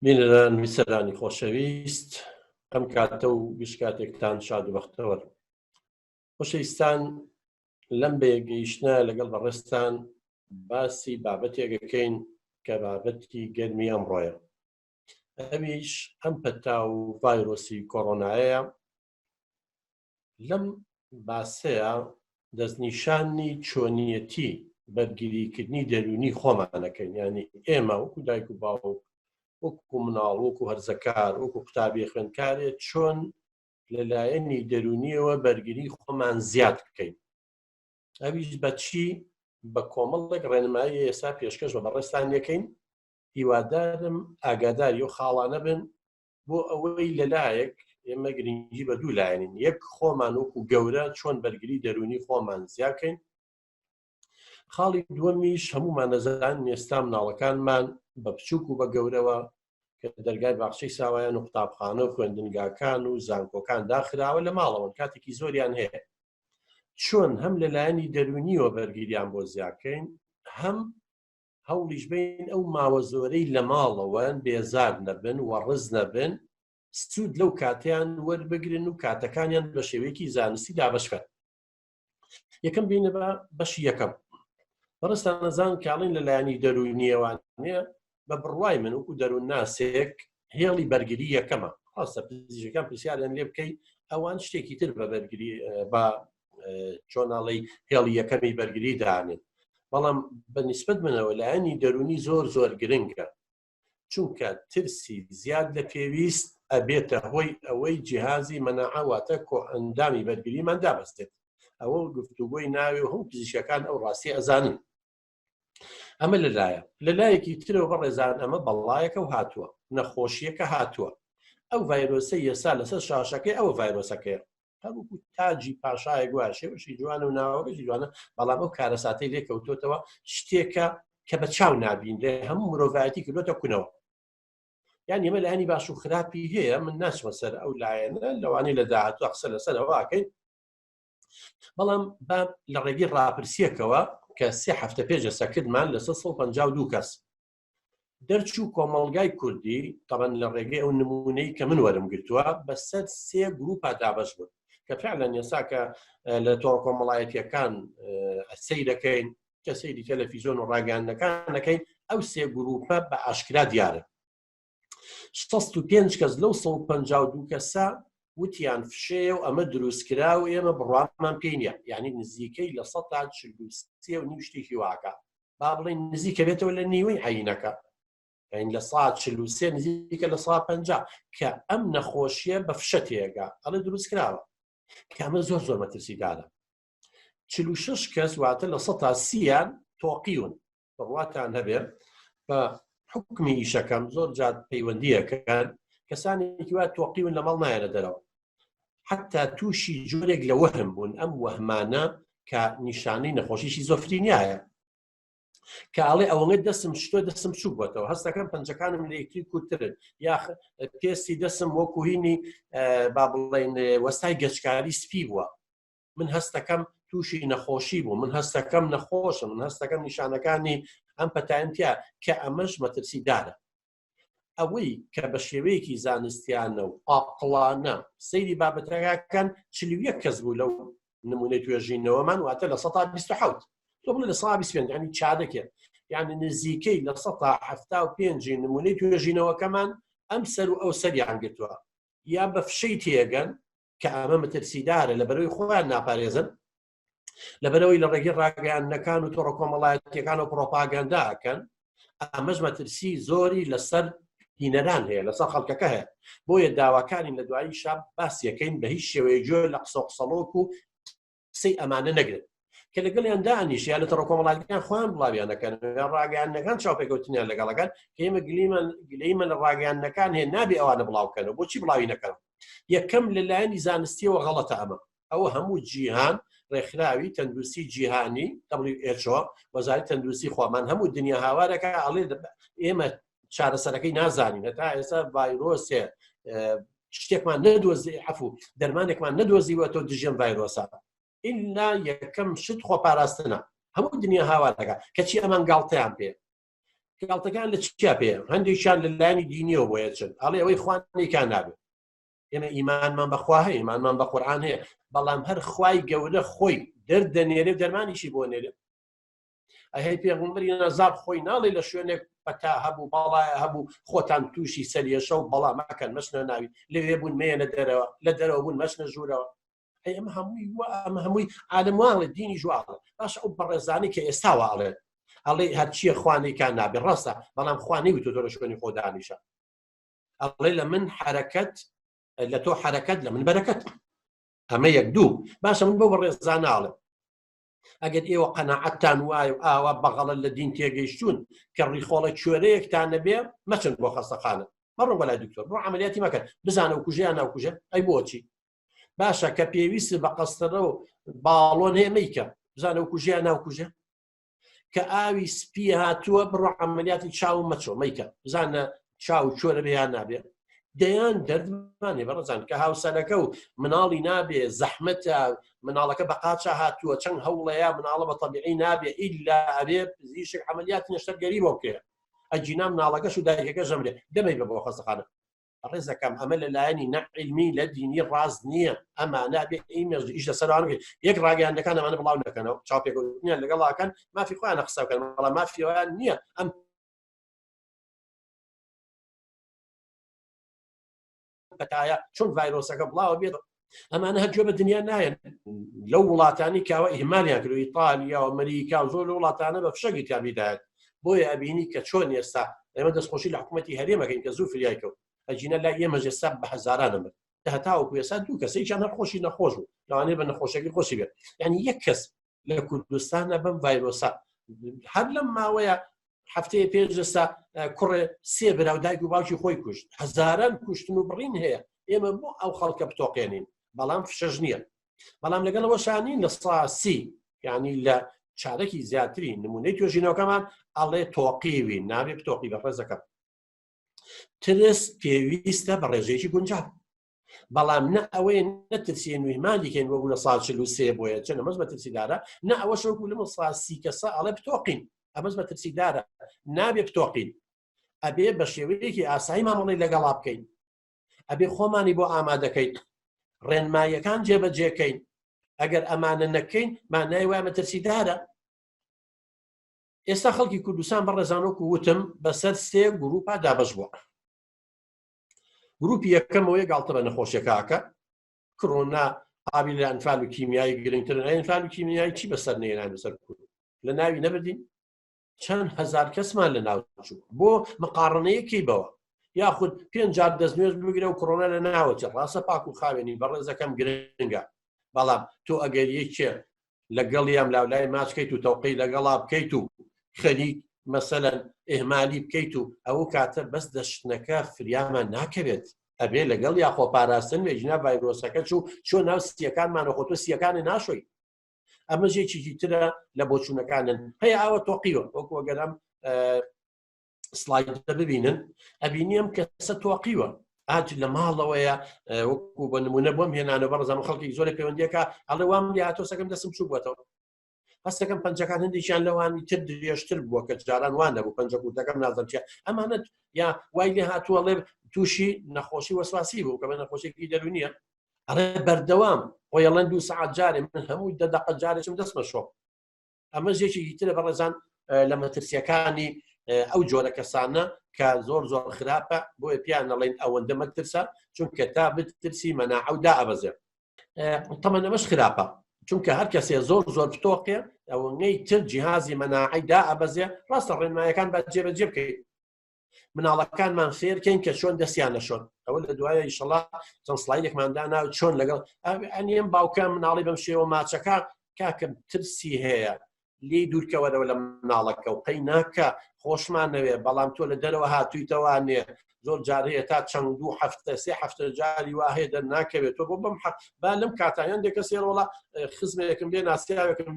بینەران ویسەرانی خۆشەویست، ئەم کاتە و گشتکاتێکتان شاد و بەختەوەر. خۆشەویستان، لەم بێگەیشتنە لەگەڵ بەڕێستان باسی بابەتێک دەکەین کە بابەتی گەرمی ئەمڕۆیە. ئەویش ئەم پەتا و ڤایرۆسی کۆڕۆنایە. لەم باسەیە دەستنیشانی چۆنیەتی بەرگریکردنی دەرونی خۆمانەکەین، یعنی ئێمە وەکو دایک و باوک، وەکو مناڵ، وەکو هەرزەکار، وەکو قوتابی خوێندکارێ چۆن لەلایەنی دەرونیەوە بەرگری خۆمان زیاد بکەین. ئەویش بەچی؟ بە کۆمەڵێک ڕێنمایی ئێستا پێشکەش بە بەڕێستان یەکەین. هیوادارم ئاگاداری و خاڵانە بن بۆ ئەوەی لەلایەک ئێمە گرنگی بە دوو لایەنین: یەک خۆمان وەکو گەورە چۆن بەرگری دەرونی خۆمان زیادکەین. خاڵی دووەمیش هەمومان دەزانین ئێستا مناڵەکانمان بە بچووک و بە گەورەوە کە دەرگای باخچەی ساوایان و قوتابخانە و خوێندنگاکان و زانکۆکان داخراوە لە ماڵەوە، کاتێکی زۆریان هەیە. چۆن هەم لەلایەنی دەرونیەوە بەرگریان بۆ زیادکەین، هەم هەوڵیش بین ئەو ماوە زۆرەی لە ماڵەوە بێزار نەبن و ڕز نەبن، سوود لەو کاتیان وەربگرن و کاتەکانیان بە شێوەیەکی زانستی دابەشکەن. یەکەم بینە بە بەشی یەکەم. بەڕێستان نەزان کاڵین لەلایەنی دەرونیەوانەیە بە بڕوای من وەکو دەروون ناسێک هێڵی بەرگری یەکەمە. ڕاستە پزیشکەکان پرسیاریان لێ بکەی ئەوان شتێکی تر بە بەرگری بە چۆناڵی هێڵی یەکەمی بەرگری دانێن، بەڵام بەنسبەت منەوە لایەنی دەرونی زۆر زۆر گرنگە، چونکە ترسی زیاد لە پێویست ئەبێتە هۆی ئەوەی جیهازی مەناعەواتە کۆ ئەندامی بەرگریمان دابەستێت. ئەوە گفتوگۆی ناوێ و هەموو پزیشکەکان ئەو ڕاستی ئەزانن. ئەمە لەلایەکی ترەوە بەڕێزان ئەمە بەڵایەکە و هاتووە، نەخۆشیەکە هاتووە. ئەو ڤایرۆسە یەسا لەسەر شاشەکەی ئەوە ڤایرۆسەکەیە، هەروکو تاجی پاشایە گوایە، شێوەشی جوانە و ناوەڕێژی جوانە، بەڵام ئەو کارەساتەی لێکەوتوتەوە شتێکە کە بە چاو نابینرێ، هەموو مرۆڤایەتی کردوتە کونەوە. یان ئێمە لایەنی باش و خراپی هەیە، من ناچمە سەر ئەو لایەنە، لەوانەیە لە داهاتوو قسە لەسەرەوە ئاکەین، بەڵام با لە ڕێگەی ڕاپرسیەکەوە کە 3 هەفتە پێشە سەکردمان لە 152 کەس دەرچوو کۆمەڵگای کوردی، تەبەن لە ڕێگەی ئەو نمونەی کە من وەرم گرتووە بەسەر 3 گروپا دابەش بوون کە فعلەن ئێستا کە لە تۆڕ کۆمەڵایەتیەکان سەیرەکەین، کە سەیری تەلەڤیزۆن و ڕاگەیاندنەکان، ئەو 3 گروپە بە ئاشکرا دیارە. 65 کەس لەو 152 کەسە وتیان فشەیە و ئەمە دروستکرا و ئێمە بڕوامان پێی نییە، یعنی نزیکەی لە 143 شتێکی واکە، با بڵێن نزیکە بێتەوە لە نیوەی عینەکە، یعنی لە 143 نزیکە لە 150 کە ئەم نەخۆشیە بە فشە تێگا ئەڵێ دروستکراوە، کە ئەمە زۆر زۆر مەترسیدارە. 46 کەس واتە لە 130یان تۆقیون، بڕواتان هەبێ بە حکمی ئیشەکەم زۆر جات پەیوەندیەکەن، کەسانێکی وا تۆقیون لە ماڵ نایەنە دەرەوە، حتا تووشی جۆرێک لە وەهم بوون. ئەم وەهمانە کە نیشانەی نەخۆشیشی زۆفرینیایە، کە ئاڵێ ئەوەنگە دەسم شتۆ دەسم چوو بۆتەوە، هەستەکەم پەنجەکانم لە یەکتری کوترن، یا پێستی دەسم وەکو هینی با بڵێن وەستای گەچکاری سپی بووە، من هەستەکەم تووشی نەخۆشی بوو، من هەستەکەم نەخۆشم، من هەستەکەم نیشانەکانی ئەم پەتایەنتیا، کە ئەمەش مەترسیدارە. ئەوەی کە بە شێوەیەکی زانستیانە و ئاقڵانە سەیری بابەتەکان 41 کەس بوو لەو نمونەی توێژینەوەمان، واتە لە 127 تۆ بڵێ لە 125 ینی چادەکێ، یعنی نزیکەی لە 175 نمونەی توێژینەوەکەمان ئەم سەر و ئەو سەریان گرتووە، یا بە فشەی تێگەن کە ئەمە مەترسیدارە، لە بەرەوەی خۆیان ناپارێزن، لە بەرەوەی لە ڕێگەی ڕاگەیاندنەکان و تۆڕە کۆمەڵایەتیەکان و پرۆپاگەنداکەن. ئەمەش مەترسی زۆری لەسەر هینەران هەیە، لەسەر خەڵکەکە هەیە، بۆیە داواکانین لە دوایی شاب باسیەکەین بە هیچ شێوەیە گوێ لە قسە و قسەڵۆک و قسەی ئەمانە نەگرن، کە لەگەڵیان دانیشە یا لە تۆڕە کۆمەڵایەتیەکان خۆیان بڵاویانەکەن، ڕاگەیاندنەکان چاوپێکەوتنیان لەگەڵەکان، کە ئێمە گلەیمە لە ڕاگەیاندنەکان هەیە، نابێ ئەوانە بڵاوکەنەوە. بۆچی بڵاوی نەکەن؟ یەکەم لەلایەنی زانستیەوە غەڵەتە ئەوە هەموو جیهان ڕێکخراوی تەندروستی جیهانی WHO وەزارەتی تەندروستی خۆمان هەموو دنیا هاوارەکە، ئەڵێ ئێمە چارەسەرەکەی نازانین، هەتا ئێستا ڤایرۆسێ شتێکمان نەدۆزی، عەفوو دەرمانێکمان نەدۆزیوەتەوە دژێن ڤایرۆسە، ئیلا یەکەم شت خۆپاراستنە، هەموو دنیا هاوارەکە، کەچی ئەمان گاڵتەیان پێ. گاڵتەکان لە چیا پێ هەندێکیان لەلایەنی دینیەوە بۆیە چن ئەڵێ ئەوەی خوانێکان نابێت ئێمە ئیمانمان بەخوا هەیە ئیمانمان بە قورئان هەیە بەڵام هەر خوای گەورە خۆی دەردەنێرێ دەرمانیشی بۆ نێرێ ئەهەی پێغەمبەری نەزار خۆی ناڵێ لە شوێنێک پەتا هەبوو بەڵایە هەبوو خۆتان تووشی سەریێشە و بەڵام مەکەن مەچنە ناوی لەوێ بوون مێنە دەرەوە لە دەرەوە بوون مەچنە ژوورەوە ئەمە هەمووی عالمواڵێ دینی جوواڵە باشە ئەو بەڕێزانی کە ئێستا واڵێ ئەڵێ هەرچیە خوانێکان نابێت ڕاستە بەڵام خوانی وی تۆ لە شوێنی خۆ دانیشە ئەڵێ لە من حرەکەت لە تۆ حرەکەت لە من بەرەکەت ئەمە یەک دوو باشە من بۆ بەڕێزان ناڵێ ئەگەر ئێوە قەناعەتتان وایە و ئاوا بەغەڵە لە دین تێگەیشتون کە ڕیخۆڵە کوێرەیەکتان نەبێ مەچن بۆ خەستەخانە مەڕۆ بەلای دکتۆر بڕۆ عەمەلیاتی مەکەن بزانە و کوژەیان ناوکوژە ئەی بۆچی باشە کە پێویست بە قەستەرە و باڵۆن هەیە مەیکە بزانە و کوژەیان ناوکوژە کە ئاوی سپی هاتووە بڕۆ عەمەلیاتی چاو مەچۆ مەیکە بزانە چاو چۆرە بێیان نابێ دەیان دەردمانێ بەڕزان کە هاوسەرەکە و مناڵی نابێ زەحمەتە مناڵەکە بە قاچە هاتووە چەند هەوڵەیە مناڵە بە تەبیعی نابێ ئیلا ئەبێ پزیشک عەمەلیاتی نەشتەرگەری بۆ بکرێ ئەجینا مناڵەکەش و دایکەکە ژەمرێ دەمەی بە بۆ خەستەخانە ڕێزەکەم ئەمە لەلایەنی نەعیلمی لە دینی ڕاست نییە ئەمە نابێ ئیمێژ ئیش لەسەرانگەی یەک ڕاگەیاندەکان ئەمانە بڵاو نەکەنەوە چاوپێکوتنیان لەگەڵاکەن مافی خۆیان قسەکەن بەڵام مافیەوەیان نییە ئەم پەتایە چۆن ڤایرۆسەکە بڵاوە بێت ئەمانە هەرگوێ بە دنیا نایەن لەو وڵاتانی کاوە ئیهمالیان کرد ئیتالیا و ئەمریکا و زۆر لە وڵاتانە بە فشەکی تیابیدایەت بۆیە ئەبینی کە چۆن ئێستا ئێمە دەستخۆشی لە حکوومەتی هەرێمەکەین کە زوو فریای کەوت ئەجینە لای ئێمە ژێستا بە هەزاران ئەمر هەتاوەکو ئێستا دوو کەسێکیان هەر خۆشی نەخۆش بوو لەوانەیە بە نەخۆشێکی خۆشی بێت یعنی یەک کەس لە کوردستانە بەم ڤایرۆسە هەر لەم ماوەیە هەفتەیە پێش ئێستا کوڕێ سێ براو دایک و باوکی خۆی کوشت هەزاران کوشتن و بڕین هەیە ئێمە بۆ ئەو خەڵکە بتۆقێنین بەڵام فشەژ نییە بەڵام لەگەڵەوە شانین لە ساسی یعنی لە چارەکی زیاتری نمونەی توێژینەوەکەمان ئەڵێ تۆقیوی نابێ بتۆقی بە ڕێزەکەم ترس پێویستە بە ڕێژەیەکی گونجاو بەڵام نە ئەوەیە نەترسیێن و هیماندیکەین وەبوو لە ساڵ 43 بۆیە چەنە مەز بە ترسیدارە نە ئەوە شەوکو لەمە ساڵ 30 کەسە ئەڵێ بتۆقین ئەمەز بە ترسیدارە نابێ بتۆقین ئەبێ بە شێوەیەکی ئاسایی مامەڵی لەگەڵا بکەین ئەبێ خۆمانی بۆ ئامادەکەین ڕێنماییەکان جێبەجێکەین ئەگەر ئەمانە نەکەین مانای وایە مەترسیدارە ئێستا خەڵکی کوردستان بەڕێزانۆکو وتم بەسەر سێ گروپا دابەش بووە گروپی یەکەمەوەی گاڵتە بە نەخۆشیەکەکە کۆرۆنا ئابی لە ئەنفال و کیمیایی گرنگترن ئەنفال و کیمیایی چی بەسەر نێنان بەسەر کورد لە ناوی نەبردین چەند هەزار کەسمان لە ناو چوو بۆ مقارنەیەکی بەوە یاخود 5 دەستنوێژ بگرە و کۆرۆنا لە ناوەچە ڕاستە پاک و خاوێنی بەڕێزەکەم گرنگە بەڵام تۆ ئەگەر یەکێ لەگەڵیام لاولای ماچکەیت و تەوقی لەگەڵا بکەیت و خەریک مەسەلەن ئێهمالی بکەیت و ئەو کاتە بەس دەشتنەکە فریامان ناکەوێت ئەبێ لەگەڵ یا خۆپاراستن وێژنا ڤایرۆسەکە چۆن ناو سیەکانمانە خۆ تۆ سیەکانی ناشۆی ئەمە ژێکی ترە لە بۆچوونەکانن هەیە ئاوە تۆقیوە وەکو ئەگەرم سلایدە ببینن ئەبینیم کەسە تۆقیوە ئاج لە ماڵەوەیە وەکو بە نمونە بۆم هێنانە بەڕزانم خەڵکی زۆر پەیوەندیەکە ئەڵێ وام لە هاتۆسەکەم دەسم چوو بووەتەوە هەستەکەم پەنجەکان هەندێکیان لەوانی تر درێژتر بووە کە جاران وان نەبوو پەنجە کوردەکەم نازەم چیە ئەمانە یا وای لێ هاتووە لێ تووشی نەخۆشی وەسواسی بوو کە بە نەخۆشێکی دەرونیە ئەڵێ بەردەوام خۆیەڵەن 2 سەعات جارێ من هەمووی 10 دقە جارێکم دەستمە شۆ ئەمە ژێکی ترە بەڕێزان لە مەترسیەکانی ئەو جۆرە کەسانە کە زۆر خراپە بۆیە پیان نەڵێن ئەوەندە مەترسە چونکە تا بترسی مەناعە و دائەبەزێ تەمەن ئەمەش خراپە چونکە هەر کەسێ زۆر بتۆقێ ئەوەی تر جیهازی مەناعەی دائەبەزێ ڕاستە ڕێنماییەکان با جێبەجێ بکەیت مناڵەکانمان فێرکەین کە چۆن دەستیانە شۆن ئەوە لە دوایە ئیشەڵا چەند سلایدێکماندانا و چۆن لەگەڵ ئەنیەم باوکە مناڵی بەم شێوە ماچەکە کاکەم ترسی هەیە لی دوورکەوەرەوە لە مناڵەکە و قەی ناکە خۆشمان نەوێ بەڵام تۆ لە دەرەوە هاتوویتەوانێ زۆر جارەیە تا چەند 2 هەفتە 3 هەفتە جاری وا هەیە دەرناکەوێت تۆ بۆ بەم با لەم کاتایان دێکە سێڕۆڵە خزمێکم لێ ناسیاوێکم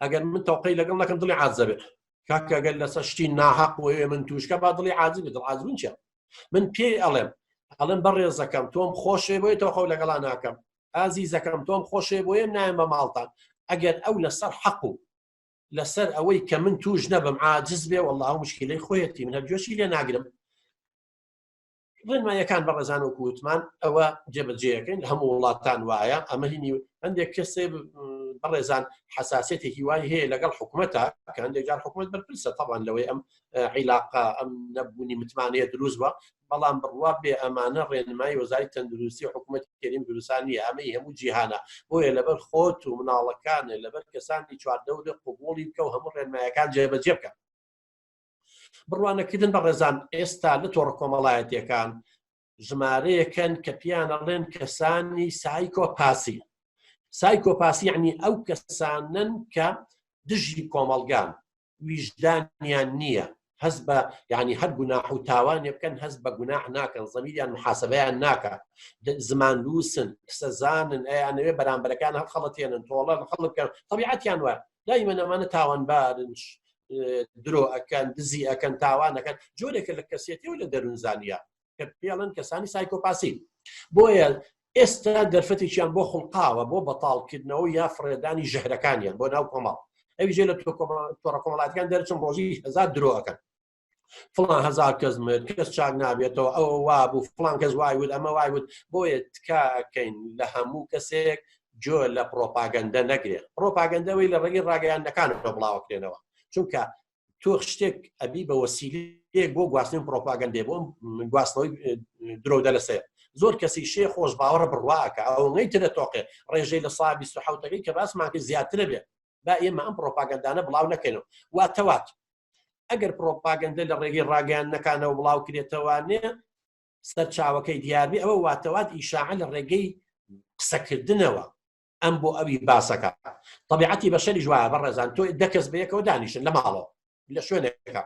ئەگەر من تەوقەی لەگەڵ نەکەم دڵی عازە بێت کاکە گەل لەسەر شتی ناحەق وێ من تووشکە با دڵی عازی بێت عازبوون چیە من پێی ئەڵێم بەڕێزەکەم تۆم خۆشێ بۆی تۆ خەو لەگەڵا ناکەم ئازیزەکەم تۆم خۆشێ بۆیە نایم بە ماڵتان ئەگەر ئەو لەسەر حەق و لەسەر ئەوەی کە من توش نەبم عاجز بێ والله ئەو مشکلەی خۆیەتی من هەرگوێشی لێ ناگرم. ڕێنماییەکان بەڕێزان و کووتمان ئەوە جێبەجێەکەین لە هەموو وڵاتان وایە ئەمە هینی هەندێک کەسێ بەڕێزان حساسێتێکی وای هەیە لەگەڵ حکوومەتە کە هەندێک جار حکوومەت بەرپرسە طبعاً لەوەی ئەم عیلاقە ئەم نەبوونی متمانەیە دروست بە بەڵام بڕوا بێ ئەمانە ڕێنمایی وەزارەتی تەندروستی و حکوومەتی کەریم دروستان نیە ئەمەی هەموو جیهانە بۆیە لەبەر خۆت و مناڵەکانە لەبەر کەسانی چواردەوری قبوڵی بکە و هەموو ڕێنماییەکان جێبەجێ بکە. بڕوانەکردن بە ڕێزان ئێستا لە تۆڕە کۆمەڵایەتیەکان ژمارەیەکەن کە پیانەڵێن کەسانی سایکۆپاسی. سایکۆپاسی یعنی ئەو کەسانن کە دژی کۆمەڵگان ویژدانیان نییە، هەست بە یعنی هەر گوناح و تاوانێ بکەن هەست بە گوناح ناکەن، زەمیریان محاسبەیان ناکە، زمان نووسن، سەزانن، ئەیانەوێ بەرامبەرەکان هەر خەڵەتێنن تۆڵە خەڵک بکەن تەبیعەتیان وایە دایمەن ئەمانە تاوانبارن، درۆ ئەکەن، دزی ئەکەن، تاوانەکەن، جۆرێکە لە کەسێتی و لە دەروونزانیە کە پێڵن کەسانی سایکۆپاسی. بۆیە ئێستا دەرفەتێکیان بۆ خوڵقاوە بۆ بەتاڵکردنەوە یا فڕێدانی ژەهرەکانیان بۆ ناو کۆمەڵ. ئەویژێ لە تۆڕە کۆمەڵاتیەکان دەرچن ڕۆژی 1000 درۆ ئەکەن، فڵان 1000 کەس مرد، کەس چاک نابێتەوە، ئەوە وابوو، فڵان کەس وای وت، ئەمە وای وت. بۆیە تکاکەین لە هەموو کەسێک جۆ لە پرۆپاگەندە نەگرێت. پرۆپاگەندەوەی لە ڕێگەی ڕاگەیاندەکانە بڵاوکرێنەوە، چونکە تۆ شتێک ئەبی بە وەسیلەیەک بۆ گواستنی پرۆپاگەندێ بۆ گواستنەوەی درۆ دەلەسێ. زۆر کەسی شێ خۆش باوەڕە بڕواکە ئەوەی ترە تۆقێ ڕێژەی لە سا 27ەکەی کە باسماکە زیاترە بێت با ئێمە ئەم پرۆپاگەندانە بڵاو نەکەینەوە. واتەوات ئەگەر پرۆپاگەندە لە ڕێگەی ڕاگەیاندەکانەوە بڵاو کرێتەوانێ سەرچاوەکەی دیاربی ئەوە واتەوات ئیشاعە لە ڕێگەی قسەکردنەوە ئەم بۆ ئەوی باسەکە. طبیعەتی بەشەری جوایە بەڕێزان تۆ دەکەس بەیەکەوە دانیشن لە ماڵەوە لە شوێنێکەکە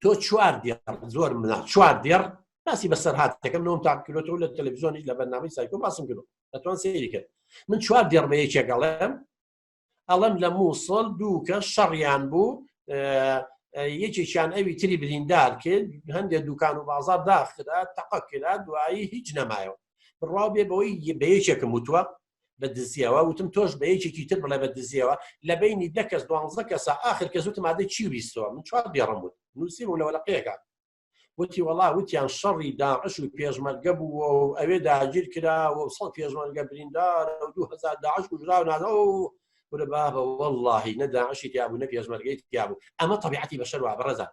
تۆ 4 دێر زۆر منە 4 دێر باسی بەسەر هاتەکەم نۆم تا کیلۆتەوە لە تەلەڤیزیۆنی لە بەرنامەی سایکۆ باسم کردو دەتوان سەیری کرد. من 4 دێر بە یەکێکەڵێم ئەڵەم لە مووسڵ دوو کە شەڕیان بوو، یەکێکیان ئەوی تری بریندار کرد، هەندێک دوکان و بازار داخرا تەقە کرا، دوایی هیچ نەمایەوە. بڕاو بێ بەوەی بە یەکێکم وتووە بە دزیەوە، وتم تۆش بە یەکێکی تر بڵێ بە دزیەوە، لە بینی 10 کەس 12 کەسە ئاخر کەس وتم مادەی چی بیستەوە. من 4 دێڕم بوو نووسیم و لەوەلەقەیەکە وتی وەڵا وتیان شەڕی داعش و پێشمەرگە بووە و ئەوێ داگیر کراوە و 100 پێشمەرگە بریندار و 2000 داعش کوژرا و نازە و وەرە بابە وەڵڵاهی نە داعشی تیابوو نە پێشمەرگەی تیابوو. ئەمە طبیعەتی بەشەر وا بەڕێزان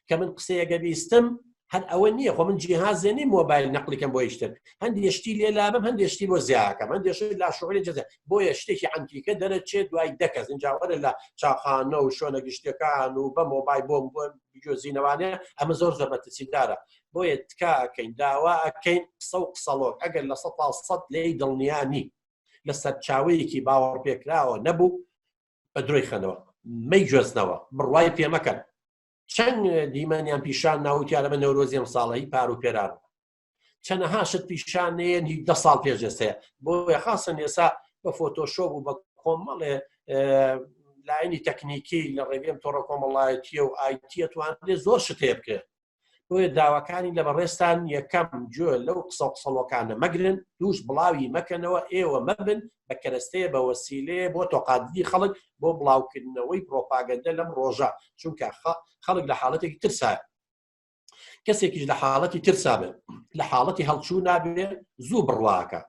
کە من قسەیەکە بیستم هەر ئەوە نییە خۆ من جیهازێنی مۆبایل نەقلیکەم بۆ یشتر هەندی شتی لێ لابم هەندێک شتی بۆ زیاکەم هەندێک لا شعوری جەزە بۆیە شتێکی ئەنتیکە دەرەچێت دوای 10 کەس اینجا وەرە لە چاخانە و شۆنە گشتەکان و بە مۆبایل بۆم بۆ بجۆزینەوانەیە ئەمە زۆر زۆر مەترسیدارە. بۆیە تکاکەین داوا ئەکەین قسە و قسەڵۆک ئەگەر لە 100% لێی دڵنیانی لە سەرچاوەیەکی باوەڕ پێکراوە نەبوو بە درۆی خەنەوە مەی گوێزنەوە بڕوای پێمەکەن. چەند دیمەنیان پیشان ناوتیانە بە نەورۆزیم ساڵی پار و پێران چەندەها شت پیشانێن 10 ساڵ پێشێستەیە. بۆیە خاصن ئێسا بە فۆتۆشۆپ و بە کۆمەڵێ لاینی تەکنیکی لە ڕێگەم تۆڕە کۆمەڵایەتیە و ئایتیە توانێ زۆر شت هەیە بکرێت. بۆیە داواکانی لە بەڕێستان یەکەم گوێ لەو قسە و قسەڵۆکانە مەگرن، دووش بڵاوی مەکەنەوە، ئێوە مەبن بە کەرەستەیە بە وەسیلەیە بۆ تۆقادی خەڵک بۆ بڵاوکردنەوەی پرۆپاگەندە لەم ڕۆژە، چونکە خەڵک لە حاڵەتێکی ترسایە. کەسێکیش لە حاڵەتی ترسا بێت لە حاڵەتی هەڵچوو نابێت زوو بڕواکە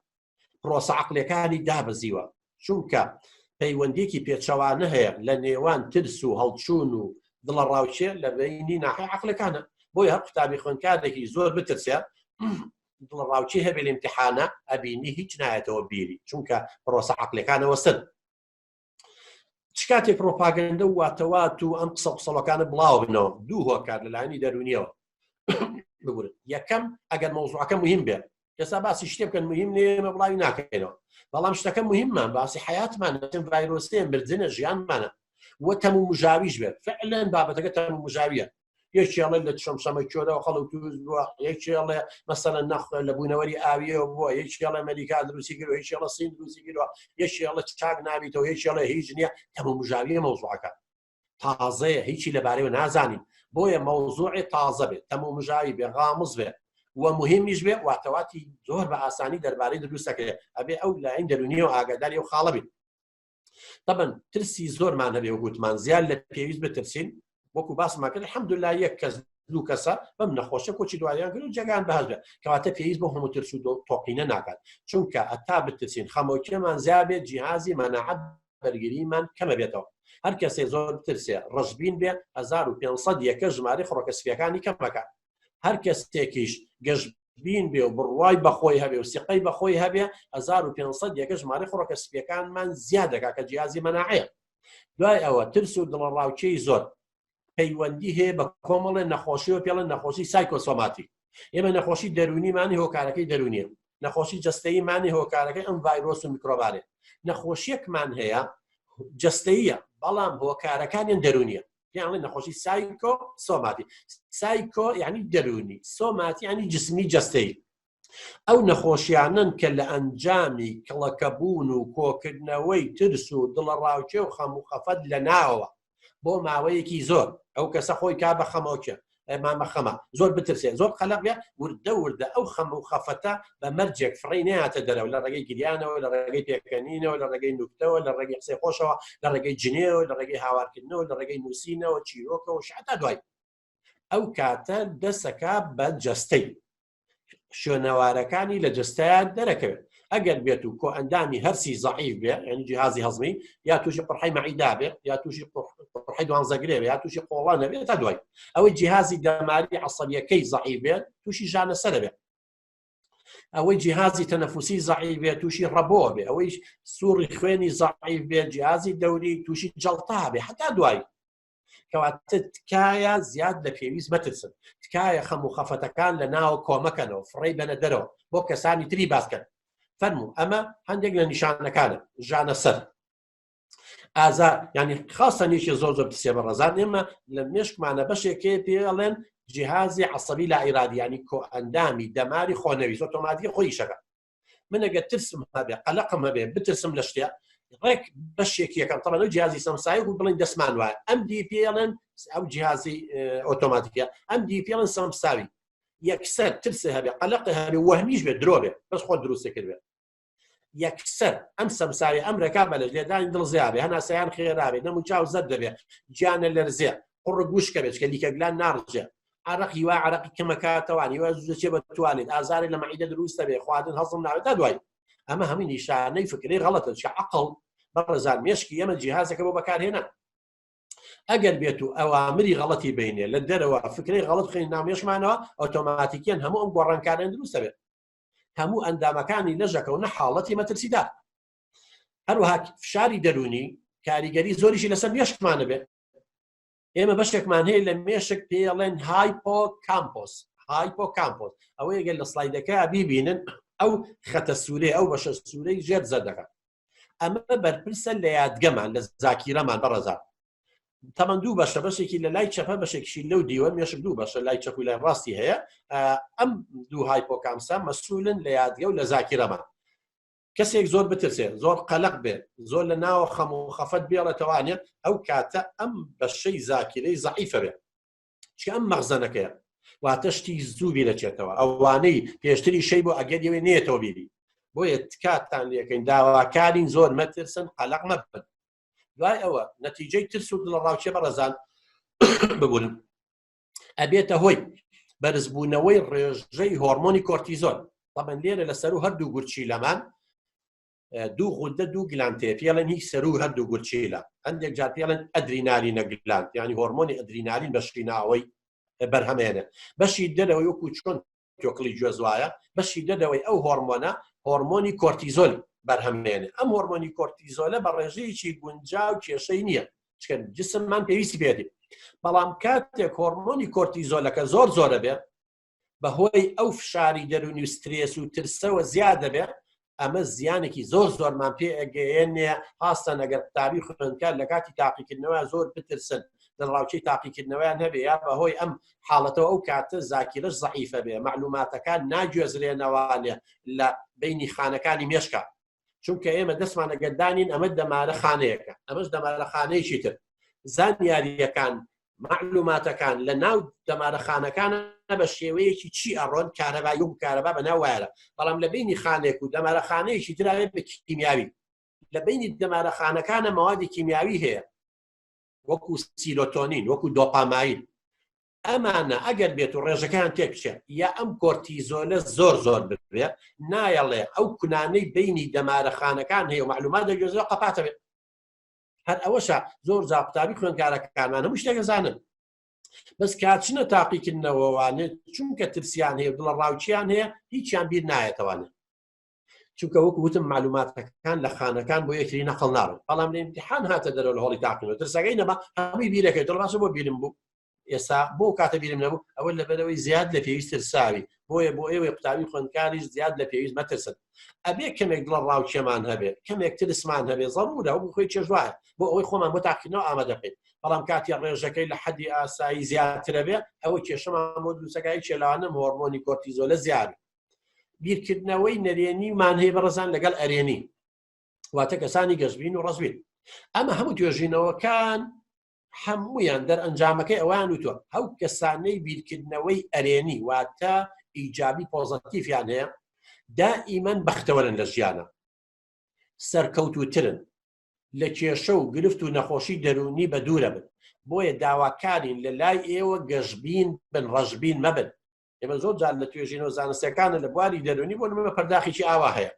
پرۆسە عەقلەکانی دابەزیوە، چونکە پەیوەندێکی پێچەوانە هەیە لە نێوان ترس و هەڵچوون و دڵە ڕاوچێ لە بینی ناحەی عەقلەکانە. بۆیە هەر قوتابی خوێندکارێکی زۆر بترسێت دڵ ڕاوچی هەبێ لە ئیمتیحانە ئەبینی هیچ نایەتەوە بیری، چونکە پرۆسە عەقلەکانەوە سن. چ کاتێک پرۆپاگەندە و واتەوات و ئەم قسە قسەڵەکانە بڵاو بنەوە دوو هۆکار لەلایەنی دەرونیەوە بگورن. یەکەم ئەگەر مەوزوعەکە مهم بێت، ئێستا باسی شتێ بکەن مهم نیە ئێمە بڵاوی ناکەینەوە، بەڵام شتەکە مهممان باسی حیاتمانە، ڤایرۆسێ مردنە ژیانمانە وە تەموو مژاویش بێت. فعلەن بابەتەکە تەموو مژاویە. یەکێڵێ لە شەمشەمە کۆرەوە خەڵک توز بووە، یەکێڵێ مەسەلەن نەخ لە بوونەوەری ئاویەوە بووە، یەکێڵێ ئەمریکا دروستی کردووە، یەکێڵە سین دروستی کردووە، یەکێڵە چاک نابیتەوە، یەکێڵێ هیچ نییە. تەموو مژاویە مەوزوعەکە تازەیە، هیچی لەبارەیەوە نازانین. بۆیە مەوزوعی تازە بێت، تەموو مژاوی بێ، غامز بێت و مهمیش بێ، واتەواتی زۆر بە ئاسانی دەربارەی دروستەکرێت. ئەبێ ئەو لایەن دەرونیەوە ئاگاداری و خاڵە بین. طبعا ترسی زۆرمان هەبێ و گوتمان زیاد لە پێویست بترسین وەکو باسمان کرد الحەمدوللا یەک کەس دوو کەسە بەم نەخۆشە کۆچی دواییان کرد و جێگان بەهەش بێت کەواتە پێویست بۆ هەموو ترس و تۆقینە ناکات چونکە ئەتا بترسین خەمۆکیەمان زیاد بێت جیهازی مەناعەت بەرگریمان کەمە بێتەوە هەر کەسێ زۆر بترسێ ڕەشبین بێ 1500 یەکە ژمارە فڕۆکەسپیەکانی کەم بکات هەر کەسێکیش گەشتبین بێ و بڕوای بەخۆی هەبێ و سیقەی بەخۆی هەبێ 1500 یەکە ژمارە فڕۆکەسپیەکانمان زیاد دەکات کە جیهازی مەناعەیە دوای ئەوە ترس و دڵڕاوکێی زۆر پەیوەندی هەیە بە کۆمەڵێ نەخۆشی و پێڵەن نەخۆشی سایکۆسۆماتیک ئێمە نەخۆشی دەرونیمانی هۆکارەکەی دەرونیە نەخۆشی جەستەییمانی هۆکارەکەی ئەم ڤایرۆس و میکرۆبارێ نەخۆشیەکمان هەیە جەستەییە بەڵام هۆکارەکانیان دەرونیە یعنی نەخۆشی سایکۆسۆماتی سایکۆ یعنی دەرونی سۆماتی یعنی جسمی جەستەیی ئەو نەخۆشیانن کە لە ئەنجامی کڵەکەبوون و کۆکردنەوەی ترس و دڵڕاوکێ و خەم و خەفەت لە ناوەوە بۆ ماوەیەکی زۆر ئەو کەسە خۆی کا بە خەمۆکە مامە خەمە زۆر بترسێ زۆر قەلق بێ وردە وردە ئەو خەم و خەفەتە بە مەرجێک فڕی نهاتە دەرەوە لە ڕێگەی گریانەوە لە ڕێگەی پێکەنینەوە لە ڕێگەی نوکتەوە لە ڕێگەی قسەی خۆشەوە لە ڕێگەی جنێەوە لە ڕێگەی هاوارکردنەوە لە ڕێگەی نووسینەوە چیرۆکەوە شعتا دوای ئەو کاتە دەسەکا بە جەستەی شوێنەوارەکانی لە جستیان دەرەکەوێت ئەگەر بێت و کۆ ئەندامی هەرسی زەعیف بێ یعنی جیهازی هەزمی یا تووشی قڕحەی مەعیدا بێ یا تووشی قڕحەی دوانزەگرێ بێ یا تووشی قۆڵانە بێت تا دوای ئەوەی جیهازی دەماری عەسەبیەکەی زەعیف بێت تووشی ژانەسەرە بێت ئەوەی جیهازی تەنەفوسی زەعیف بێت تووشی ڕەبۆ بێ ئەوەی سووڕی خوێنی زەعیف بێت جیهازی دەوری تووشی جەڵتا بێ حتا دوای کەواتە تکایە زیاد لە پێویست مەترسن تکایە خەم و خەفەتەکان لە ناو کۆمەکەنەوە فڕی بەنە دەرەوە بۆ کەسانی تری باسکەن فەرموو ئەمە هەندێک لە نیشانەکانە ژانە سەر ئازار ینی خاصە نیشی زۆر زۆر پرسیە بە ڕەزان ئێمە لە مێشکمانە بەشێکێ پێڵێن جیهازی عەسەبی لا ئیرادی ینی کۆ ئەندامی دەماری خۆنەویست ئۆتۆماتیکە خۆی شەکە من ئەگەر ترسم هەبێ قەلەقم هەبێ بترسم لە شتێ ڕێک بەشێکی یەکەم تەمەەوە جیهازی سەمسایی و بڵین دەسمان وایە ئەم دی پێڵێن ئەو جیهازی ئۆتۆماتیکە ئەم دی پێڵێن سەمساوی یەکسەر ترسە هەبێ قەلەقی هەبێ وەهمیش بێت درۆ بێ بەس خۆ دروستە کرد بێت یەکسەر ئەم سەمساوی ئەم ڕێکا بە لە لێدانی دڵزیابێ هەناسەیان خێرابێت نەمو چاو زەر دەبێت گیانە لەرزێ قوڕ گوشکە بێت کە لیکەگلان ناڕجێ عرەقی وا عرەقی کەمەکاتەوانی وا زوچێ بە توانێت ئازاری لە مەعیدە دروستە بێ خواردن هەڵسم ناوێت تا دوای ئەمە هەمووی نیشانەی فکری غەڵەتە چکە عەقڵ بەڕێزان مێشکی ئێمە جیهازەکە بۆ بەکارهێنا ئەگەر بێت و ئەوامری غەڵەتی بینێ لە دەرەوە فکری غەڵەت بخەین ناومێشمانەوە ئۆتۆماتیکیان هەموو ئەم گۆڕانکاران دروستە بێت هەموو ئەندامەکانی لەژەکەونە حاڵەتی مەترسیدار هەروەها فشاری دەرونی کاریگەری زۆریشی لەسەر مێشکمانە بێت ئێمە بەشێکمان هەیە لە مێشک پێڵێن هایپۆکامپۆس ئەوە ئەگەر لە سلایدەکە بیبینن ئەو خەتە سوورەی ئەو بەشە سوورەی ژێر زەر دەکات ئەمە بەرپرسە لە یادگەمان لە زاکیرەمان بەڕێزان تەمەەن دوو بەشە بەشێکی لە لای چەپە بەشێکشی لەو دیوە مێشک دوو بەشە لای چەپ و لای ڕاستی هەیە ئەم دوو هایپۆکامسە مەسئولن لە یادگە و لە زاکیرەمان کەسێک زۆر بترسێ زۆر قەلق بێت زۆر لە ناوە خەم و خەفەت بێڵێتەوانێت ئەو کاتە ئەم بەشەی زاکیرەی زەعیفە بێت چکە ئەم مەغزەنەکەیە واتە شتی زوو بیرەچێتەوە ئەوانەی پێشتری شەی بۆ ئەگەریەوەی نێتەوە بیری بۆیە تکاتان لەکەین داواکارین زۆر مەترسن قەلق مەبن دوای ئەوە نەتیجەی ترس و دڵڕاوکێ بەڕێزان ببوون ئەبێتە هۆی بەرزبوونەوەی ڕێژەی هۆرمۆنی کۆرتیزۆل طبعاً لێرە لەسەر و هەردوو گورچیلەمان دوو غودە دوو گلانتێ پێڵێن هیچ سەر و هەردوو گورچیلە هەندێک جار پێڵێن ئەدرینالینە گلاند یعنی هۆرمۆنی ئەدرینالین بەشی ناوەی بەرهەمێنێ بەشی دەرەوەی وەکو چۆن تۆکڵی گوێزوایە بەشی دەرەوەی ئەو هۆرمۆنە هۆرمۆنی کۆرتیزۆل بەرهەمێنێ ئەم هۆرمۆنی کۆرتیزۆلە بە ڕێژەیەکی گونجاو کێشەی نییە چکە جسممان پێویستی بێتی بەڵام کاتێک هۆرمۆنی کۆرتیزۆلەکە زۆر زۆرە بێت بەهۆی ئەو فشاری دەرونی و سترێس و ترسەوە زیاد دەبێت ئەمە زیانێکی زۆر زۆرمان پێ ئەگەیەنێ هاستان ئەگەر قوتابی خوێندکار لە کاتی تاقیکردنەوە زۆر بترسن دڵڕاوکەی تاقیکردنەوەیان هەبێ یا بەهۆی ئەم حاڵەتەوە ئەو کاتە زاکیرەش زەعیفە بێ معلوماتەکان ناگوێزرێنەوانێ لە بینی خانەکانی مێشکە چونکە ئێمە دەستمان ئەگەردانین ئەمە دەمارە خانەیەەکە ئەمەش دەمارە خانەیەکی تر زانیاریەکان معلوماتەکان لە ناو دەمارەخانەکانە بە شێوەیەکی چی ئەڕۆن کارەبایی و کارەبا بە ناو وایرە بەڵام لە بینی خانێک و دەمارەخانەیەکی تراوێت بە کیمیاوی لە بینی دەمارەخانەکانە مەوادی کیمیاوی هەیە وەکو سیرۆتۆنین وەکو دۆپاماین ئەمانە ئەگەر بێت و ڕێژەکان تێکچێ یا ئەم کۆرتیزۆلە زۆر ببێت نایەڵێ ئەو کونانەی بینی دەمارەخانەکان هەیە و معلومات دەگوێزەوە قەپاتە بێت هەر ئەوەشە زۆر جا قوتابی خوێندکارەکانمان هەموو شتێک دەزانن بەس کاتچنە تاقیکردنەوەوانێ چونکە ترسیان هەیە دڵە ڕاوچیان هەیە هیچیان بیر نایەتەوانێت چونکە وەکو وتم معلوماتەکان لە خانەکان بۆ یەکتری نەقڵ ناڕن بەڵام لە ئیمتیحان هاتە دەرەوە لە هەڵی تاقیکردنەوە ترسەکەی نەما هەمووی بیرەکەی دڵ باشە بۆ بیرم بوو ئێستا بۆ کاتە بیرم نەبوو ئەوە لەبەرەوەی زیاد لە پێویست ترساوی بۆیە بۆ ئێوەی قوتابی خوێندکاریش زیاد لە پێویست مەترسن ئەبێ کەمێک دڵە ڕاوچێمان هەبێت کەمێک ترسمان هەبێت زەڕورە و خۆی چێژوایە بۆ ئەوەی خۆمان بۆ تاقیکردنەوە ئامادە بکەین بەڵام کاتی ڕێژەکەی لە حەدی ئاسایی زیاترە بێ ئەوە کێشەمان بۆ دروستەکەی چێلاوانە هۆرمۆنی کۆرتیزۆلە زیاد بیرکردنەوەی نەرێنیمان هەیە بەڕێزان لەگەڵ ئەرێنی واتە کەسانی گەشتبین و ڕەزبین ئەمە هەموو توێژینەوەکان هەموویان دەرئەنجامەکەی ئەویان وتووە ئەو کەسانەی بیرکردنەوەی ئەرێنی واتە ئیجابی پۆزەتیڤیان هەیە دائیمەن بەختەوەرن لە ژیانە سەرکەوتوترن لە کێشە و گرفت و نەخۆشی دەرونی بە دوورە بن بۆیە داواکارین لە لای ئێوە گەشتبین بن ڕەشبین مەبن ئێمە زۆر جار لە توێژینەوە زانستیەکانە لە بواری دەرونی بۆ نمونە پەرداخێکی ئاوا هەیە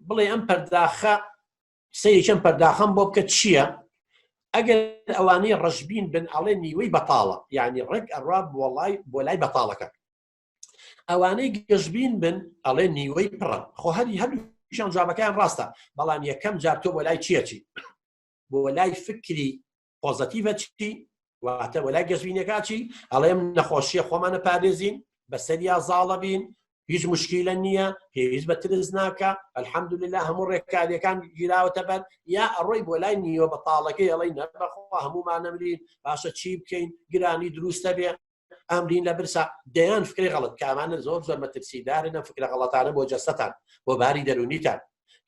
بڵێ ئەم پەرداخە سەیەکەم پەرداخەم بۆ بکە چییە ئەگەر ئەوانەی ڕەشبین بن ئەڵێ نیوەی بەتاڵە یعنی ڕێک ئەڕوا بۆ لای بەتاڵەکە ئەوانەی گەشتبین بن ئەڵێ نیوەی پڕە خۆ هەردووشیان جوابەکەیان ڕاستە بەڵام یەکەم جار تۆ بۆ لای چیەچی بۆ لای فکری پۆزەتیڤە چی واتە وە لای گەشتبینەکە چی ئەڵێم نەخۆشیە خۆمانە پارێزین بەسەریا زاڵە بین هیچ مشکیلە نییە هیچ بە ترس ناکە ئەلحەمدولله هەموو ڕێکاریەکان گیراوەتە بەر یا ئەڕۆی بۆ لای نیوە بەتاڵەکەی ئەڵێ نەبەخوا هەمومان نەمرین باشە چی بکەین گرانی دروستە بێ ئەمرین لە برسا دەیان فکری غەڵەت کامانە زۆر مەترسیدارن ئەم فکرە غەڵەتانە بۆ جەستەتان بۆ باری دەرونیتان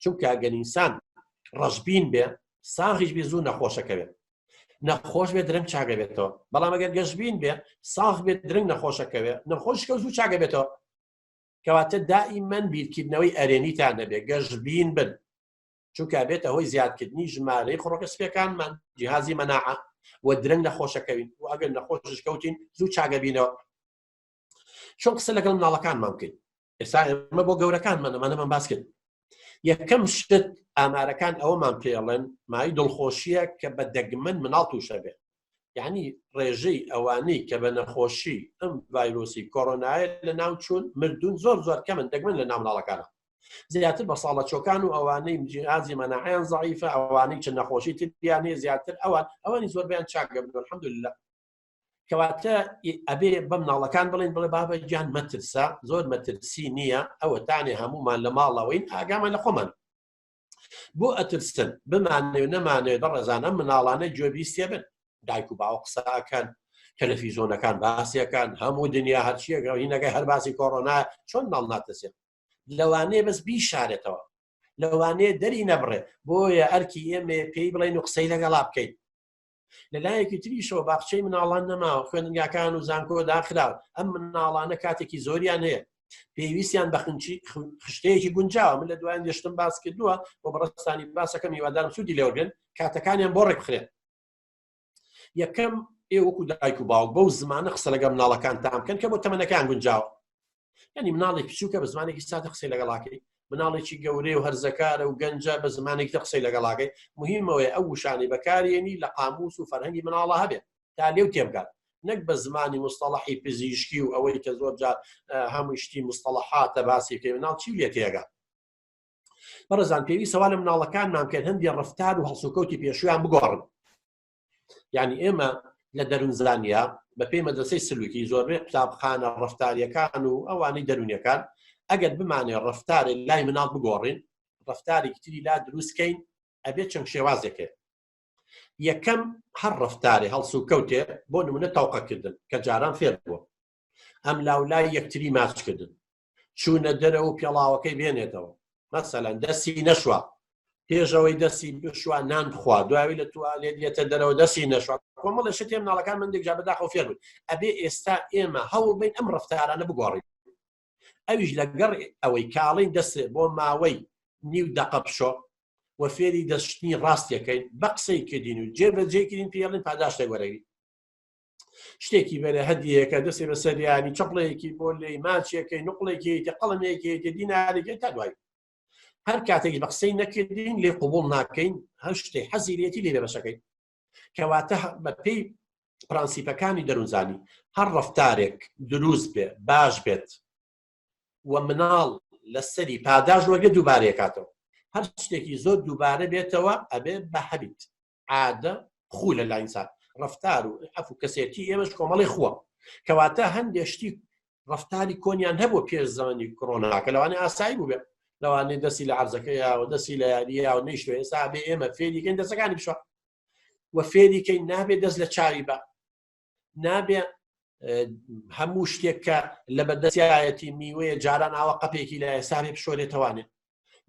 چونکە ئەگەر ئینسان ڕەشبین بێ ساغیش بێ زوو نەخۆشەکەوێت نەخۆش بێت درنگ چاگە بێتەوە بەڵام ئەگەر گەشتبین بێ ساغ بێت درنگ نەخۆشەکەوێت نەخۆشکە زوو چاگە بێتەوە کەواتە دائیمەن بیرکردنەوەی ئەرێنیتان نەبێ گەشتبین بن چونکە بێتە هۆی زیادکردنی ژمارەی خڕۆکە سپیەکانمان جیهازی مەناعە و درنگ نەخۆشەکەوین و ئەگەر نەخۆشش کەوتین زوو چاگە بینەوە چۆن قسە لەگەڵ مناڵەکانمان بکەین ئێستا ئێمە بۆ گەورەکانمانەمەمان باس کرد یەکەم شت ئامارەکان ئەوەمان پێڵێن مای دڵخۆشیە کە بە دەگمەن مناڵ تووشە بێت یعنی ڕێژەی ئەوانەی کە بە نەخۆشی ئەم ڤایرۆسی کۆڕۆنایە لە ناو چوون مردون زۆر کەمن دەگمەن لە ناو مناڵەکانە زیاتر بە ساڵە چۆکان و ئەوانەی جیهازی مەناعیان زەعیفە ئەوانەی چ نەخۆشی تریان هەیە زیاتر ئەوانی زۆربیان چاکە بن الحەمدولله کەواتە ئەبێ بە مناڵەکان بڵێن بڵێ بابە گیان مەترسە زۆر مەترسی نییە ئەوە تانێ هەمومان لە ماڵەوەین ئاگامان لە خۆمان بۆ ئەترسن بمانێ و نەمانێت بەڕێزانە مناڵانە گوێبیستێ بن دایک و باوە قسەکەن تەلەڤیزۆنەکان باسیەکان هەموو دنیا هەرچیەکە هینەکەی هەر باسی کۆڕۆنا چۆن ناڵ ناتەسێت لەوانەیە بەس بیشارێتەوە لەوانەیە دەری نەبڕێ بۆیە ئەرکی ئێمە پێی بڵێن و قسەی لەگەڵا بکەین لەلایەکی تریشەوە باخچەی مناڵان نەماوە خوێندنگاکان و زانکۆ داخراوە ئەم مناڵانە کاتێکی زۆریان هەیە پێویستیان بە خشتەیەکی گونجاوە من لە دوایان گەشتم باس کردووە بۆ بەڕستانی باسەکەم هیوادارم سوودی لێوەرگن کاتەکانیان بۆ ڕێک بخرێن یەکەم ئێوەکو دایک و باوک بەو زمانە قسە لەگەڵ مناڵەکان تام بکەن کە بۆ تەمەنەکان گونجاوە یعنی مناڵێک بچووکە بە زمانێکی سادە قسەی لەگەڵاکەی مناڵێکی گەورەی و هەرزەکارە و گەنجە بە زمانێکی قسەی لەگەڵاکەی مهمەوەی ئەو وشانی بەکارێنی لە قاموس و فەرهەنگی مناڵە هەبێت تا لێو تێبگات نەک بە زمانی مستەڵەحی پزیشکی و ئەوەی کە زۆر جار هەموو شتی مستەڵەحاتە باسی بکەی مناڵ چی لێ تێگات بەڕێزان پێویستە وا لە مناڵەکانمان بکەن هەندی ڕەفتار و هەڵسوکەوتی پێشویان بگۆڕن یعنی ئێمە لە دەروونزانیا بە پێی مەدرسەی سلووکی زۆربەی قوتابخانە ڕەفتاریەکان و ئەوانەی دەرونیەکان ئەگەر بمانێ ڕەفتارێک لای مناڵ بگۆڕین ڕەفتارێکی تری لا دروستکەین ئەبێت چەند شێوازێکێ یەکەم هەر ڕەفتارێ هەڵسوکەوتێ بۆ نمونە تەوقەکردن کە جاران فێر بووە ئەم لاولای یەکتری ماچکردن چوونە دەرەوە و پێڵاوەکەی بێنێتەوە مەسەلەن دەستی نەشوە پێشەوەی دەستی بشوە نان بخوا دوایی لە توالێت دێتە دەرەوە دەستی نەشوە کۆمەڵە شتێ مناڵەکان من دێک جا بەداخەوە فێر بوون ئەبێ ئێستا ئێمە هەوڵ بین ئەم ڕەفتارانە بگۆڕین ئەویش لەگەڕ ئەوەی کاڵین دەست بۆ ماوەی نیو دەقە بشۆ و فێری دەستشتنی ڕاستیەکەین بە قسەی کردین و جێبەجێکردین پێڵین پاداشتە وەرەوی شتێکی بەرە هەدیەکە دەستێ بە سەریانی چەپڵەیەکی بۆ لێی ماچێکەکەی نوقڵێکی قەڵمێکی دینارێکی تا دوای هەر کاتێک بە قسەی نەکردین لێ قوبوڵ ناکەین هەر شتێک حەزی لێتی لێ بەشەکەی کەواتە بە پێی پرانسیپەکانی دەروونزانی هەر ڕەفتارێک دروست بێ باش بێت و مناڵ لەسەری پاداش وەرگێ دووبارەیەکاتەوە هەر شتێکی زۆر دووبارە بێتەوە ئەبێ بە هەبیت عادە خو لە لاینسان ڕەفتار و ئەف و کەسێتی ئێمەش کۆمەڵی خووە کەواتە هەندێک شتی ڕەفتاری کۆنیان هەبوو پێش زەمەنی کۆڕۆناکە لەوانەیە ئاسایی بوو بێ لەوانەیە دەستی لە عەرزەکەیەوە دەستی لە یاریە و نەیشتوێ ئێستا بێ ئێمە فێریکەین دەستەکانی بشوە و فێریکەین نابێت دەست لە چاوی بە نابێ هەموو شتێک کە لە بەدەستایەتی میوەیە جاران ئاوە قەپێکی لە ئێسابێ بشۆرێتەوانێ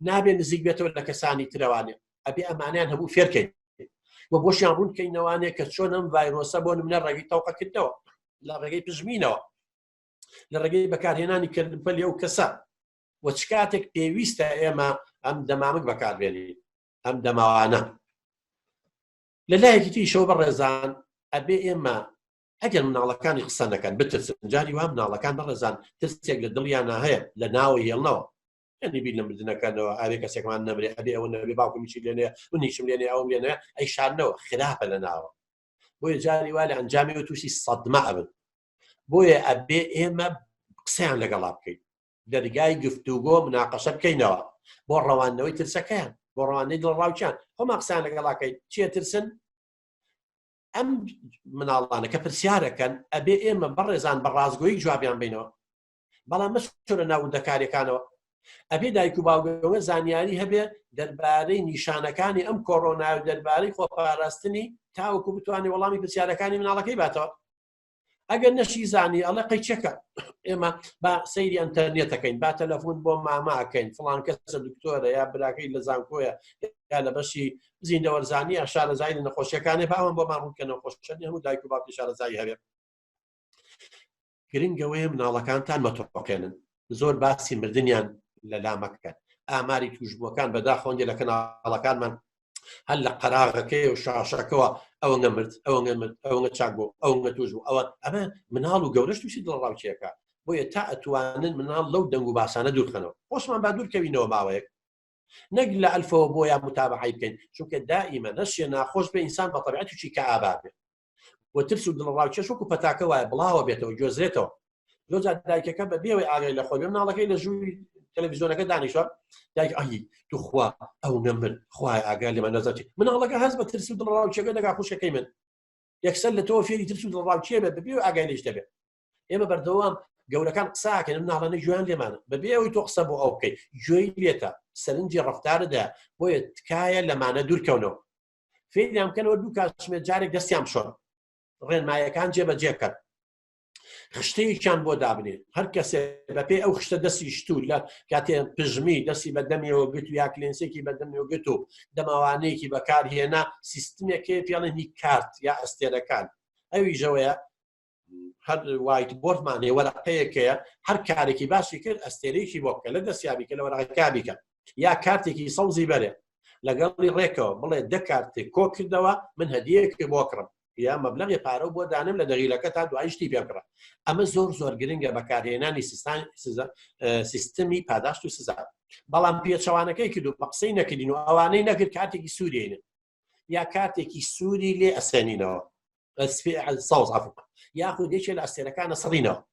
نابێ نزیک بێتەوە لە کەسانی ترەوانێ ئەبێ ئەمانیان هەموو فێرکەین و بۆشیان ڕوونکەینەوانێ کە چۆنم ڤایرۆسە بۆ نمونە ڕێگەی تەوقەکردنەوە لە ڕێگەی پژمینەوە لە ڕێگەی بەکارهێنانی کردنپەلی ئەو کەسە و چ کاتێک پێویستە ئێمە ئەم دەمامک بەکاربێنین ئەم دەماوانە لەلایەکی تریشەوە بەڕێزان ئەبێ ئێمە ئەگەر مناڵەکانی قسە نەکەن بترسن جاری وا مناڵەکان بەڕێزان ترسێک لە دڵیان هەیە لە ناوی هێڵنەوە ئەنی بیر لە مردنەکەنەوە ئاوێ کەسێکمان نەبرێ ئەبێ ئەوە نەبێ باوکمیشی لێنێ منیشم لێنێ ئەوم لێنێ ئەی شاردنەوە خراپە لە ناوە بۆیە جاری وا لە ئەنجامی و تووشی سەدمە ئەبن بۆیە ئەبێ ئێمە قسەیان لەگەڵا بکەین دەرگای گفتوگۆ مناقەشە بکەینەوە بۆ ڕەوانەوەی ترسەکەیان بۆ ڕەوانەی دڵڕاوچیان خۆمان قسەیان لەگەڵاکەین چیە ترسن ئەم مناڵانە کە پرسیارەکەن ئەبێ ئێمە بەڕێزان بە ڕازگۆیی جوابیان بینەوە بەڵام مەچۆنە ناوەندەکاریەکانەوە ئەبێ دایک و باوکەوە زانیاری هەبێ دەربارەی نیشانەکانی ئەم کۆڕۆنا و دەربارەی خۆپاراستنی تاوەکو بتوانێت وەڵامی پرسیارەکانی مناڵەکەی باتەوە ئەگەر نەشی زانی ئەڵێ قەیچەکە ئێمە با سەیری ئەنتەرنێتەکەین با تەلەفۆن بۆ ماماکەین فڵان کەسە دکتۆرە یا براکەی لە زانکۆیە یا لە بەشی زیندەوەرزانی یا شارەزایی لە نەخۆشیەکانی باوەم بۆمان ڕوونکەنەوە خۆشەنی هەموو دایک و باوکی شارەزایی هەبێت گرنگەوەیە مناڵەکانتان مەتۆقێنن زۆر باسی مردنیان لە لامەکەن ئاماری توشبووەکان بەداخۆندی لە کەناڵەکانمان هەر لە قەراغەکەی و شاشەکەەوە ئەوەنگە مرد ئەوەنگە مرد ئەوەنگە چاک بوو ئەوەنگە توش بوو ئەوە ئەمە مناڵ و گەورەش تووشی دڵڕاوچیەکە بۆیە تا ئەتوانن مناڵ لەو دەنگ و باسانە دوورخەنەوە خۆشمان با دوورکەوینەوە ماوەیەک نەک لە ئەلفەوە بۆیان متابعی بکەین چونکە دائیمە نەشیە ناخۆش بێ ئینسان بە تەبیعەتێکی کە ئابا بێت و ترس و دڵڕاوچیەش وەکو پەتاکە وایە بڵاوە بێتەوە گوێزرێتەوە زۆرجار دایکەکە بە بێوەی ئاگای لە خۆی بێ مناڵەکەی لە ژووری تەلەڤیزیۆنەکە دانیشتوە دایک ئەی توخوا ئەو نەمرد خوای ئاگای لێمە نەزەتی مناڵەکە هەست بە ترس و دڵڕاوچیەکە دەگا خوشەکەی من یەکسەر لە تۆ فێری ترس و دڵڕاوچیە بێت بەبێ ئاگای لێش دەبێت ئێمە بەردەوام گەورەکان قساکەن مناڵانە گوێیان لێمانە بەبێ ئەوەی تۆ قسە بۆ ئەو بکەی گوێی لێتە سەرنجی ڕەفتارەدا بۆیە تکایە لەمانە دوورکەونەوە فێریان بکەنەوە دوو کاتژمێر جارێک دەستیان بشۆن ڕێنمایەکان جێبەجێ بکەن خشتەیەکیان بۆ دابنێ هەر کەسێ بەپێ ئەو خشتە دەستی شتوو لە کاتێ پژمی دەستی بە دەمیەوە گرت و یا کلێنسێکی بە دەمیەوە گرت و دەماوانەیەکی بەکارهێنا سیستمێکی پێڵێنی کارت یا ئەستێرەکان ئەوی ژەوەیە هەر وایت بۆردمانێ وەرەقەیەکەیە هەر کارێکی باشی کرد ئەستێرەیەکی بۆ بکە لە دەستیابی کە لە وەرەقەکە بیکە یا کارتێکی سەوزی بەرێ لەگەڵی ڕێکەوە بڵێ دە کارتێک کۆ کردەوە من هەدیەیەکی بۆ کڕم یا مەبلەغی پارە بۆ دانم لە دەغیلەکە تا دوای شتی پێ بکڕە ئەمە زۆر زۆر گرنگە بەکارهێنانی سیستمی پاداشت و سزا بەڵام پێچەوانەکەی کرد و بە قسەی نەکردین و ئەوانەی نەکرد کاتێکی سوورێنن یا کاتێکی سووری لێ ئەسێنینەوە ساوز ئەفق یاخود یەکێ لە ئەستێرەکانە سڕینەوە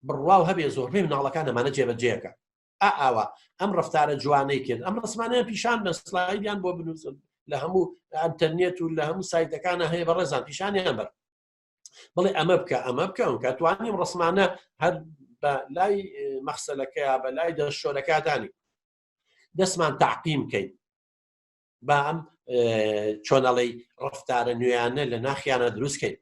بڕواو هەبێ زۆربەی مناڵەکان ئەمانە جێبەجێەکە ئاوا ئەم ڕەفتارە جوانەی کرد ئەم ڕسمانەیە پیشان بە سلایدیان بۆ بنووسن لە هەموو ئەنتەرنێت و لە هەموو سایتەکانە هەیە بەڕێزان پیشانیان بەر بڵێ ئەمە بکە ئەمە بکەن کە توانیم ڕسمانە هەر بە لای مەخسەلەکەیە بە لای دەشۆرەکەدانی دەستمان تەعقیم بکەین با ئەم چۆنەڵی ڕەفتارە نوێیانە لە ناخیانە دروستکەین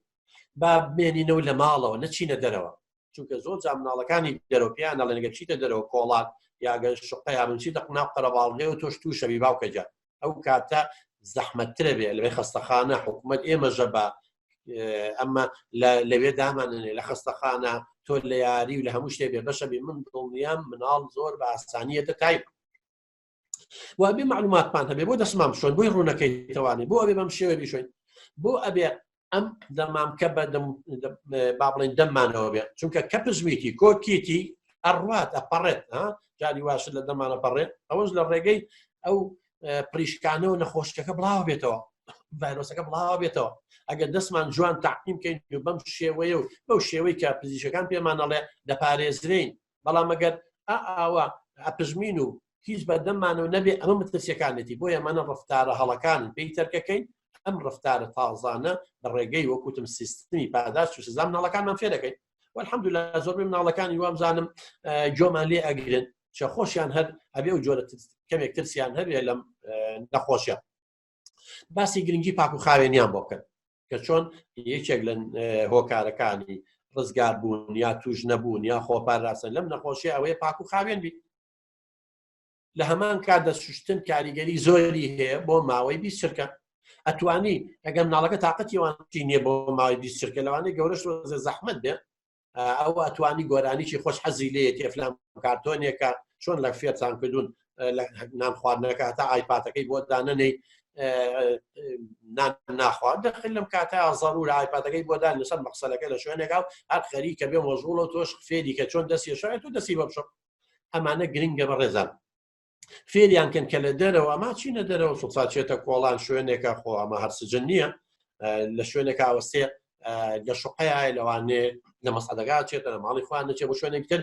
با بمێنینەوە لە ماڵەوە نەچینە دەرەوە چونکە زۆر جا مناڵەکانی دەرۆپیان لە نەگە چیتە دەرەوە کۆڵات یاگە شقەیە من چیتە قناو قەرەباڵغێ و تۆش تووشەبی باوکەجار ئەو کاتە زەحمەتترە بێ لەوێ خەستەخانە حکوومەت ئێمە ژەبا ئەمە لەوێ دامانێ لە خەستەخانە تۆ لە یاری و لە هەموو شتێ بێ بەشە بێ من دڵنیام مناڵ زۆر بە ئاسانیەتە تایب و ئەبێ معلوماتمان هەبێ بۆ دەسمام بشۆن بۆی ڕوونەکەی توانێت بۆ ئەبێ بەم شێوە بیشۆین بۆ ئەبێ ئەم دەمامکە بە با بڵێن دەممانەوە بێ چونکە کە پزمیتی کۆکیتی ئەڕوات ئەپەڕێت جاری واشت لە دەمانە پەڕێت ئەوەش لە ڕێگەی ئەو پریشکانە و نەخۆشیەکە بڵاو بێتەوە ڤایرۆسەکە بڵاو بێتەوە ئەگەر دەستمان جوان تاقیم بکەین بەم شێوەیە و بەو شێوەی کە پزیشەکان پێمانەڵێ دەپارێزرین بەڵام ئەگەر ئاوا ئەپژمین و هیچ بەدەممانەوە نەبێ ئەمە مترسیەکانێتی بۆ ئەمانە ڕفتارە هەڵەکان پێی تەرکەکەین ئەم ڕفتارە تازانە بە ڕێگەی وەکوتم سیستمی پاداش و سزا مناڵەکانمان فێر دەکەین والحەمدولله زۆربەی مناڵەکانی وام زانم جۆمان لێ ئەگرن چە خۆشیان هەر ئەبێ و جۆرە کەمێک ترسیان هەبێ لەم نەخۆشیە باسی گرنگی پاک و خاوێنیان بۆ بکەن کە چۆن یەکێک لە هۆکارەکانی ڕزگار بوون یا توش نەبوون یا خۆپاراستن لەم نەخۆشیە ئەوەیە پاک و خاوێن بی لە هەمان کات دەسوشتن کاریگەری زۆری هەیە بۆ ماوەی 20 چرکە ئەتوانی ئەگەم ناڵەکە تااقەتیوانی نییە بۆ ماوەی 20 چرکە لەوانەیە گەورەش زەحمەت بێ ئەو ئەتوانی گۆرانیی خۆش حەزی لێ تێفلام کارتۆنێکە چۆن لە فێرچان کردوون نان خواردنەکە تا ئایپاتەکەی بۆ دانەنەی ناخوارد دەخل لەم کاتە ضرورە ئایپاتەکەی بۆ دان لەسەر مەقسەلەکە لە شوێنێکا و هەر خەریکە بێ مۆژوڵ و تۆش فێری کە چۆن دەستی شوێت و دەستی بە بشۆ ئەمانە گرنگە بە ڕێزان فێریان کەن کە لە دەرەوە ئەما چینە دەرەوە سوچێتە کۆڵان شوێنێکە خۆ ئەمە هەرسجن نییە لە شوێنێکا وەستێ لە شوقەیە لەوانێ لە مەسعدەگا چێتە لە ماڵی خوان نەچێ بۆ شوێنێکتر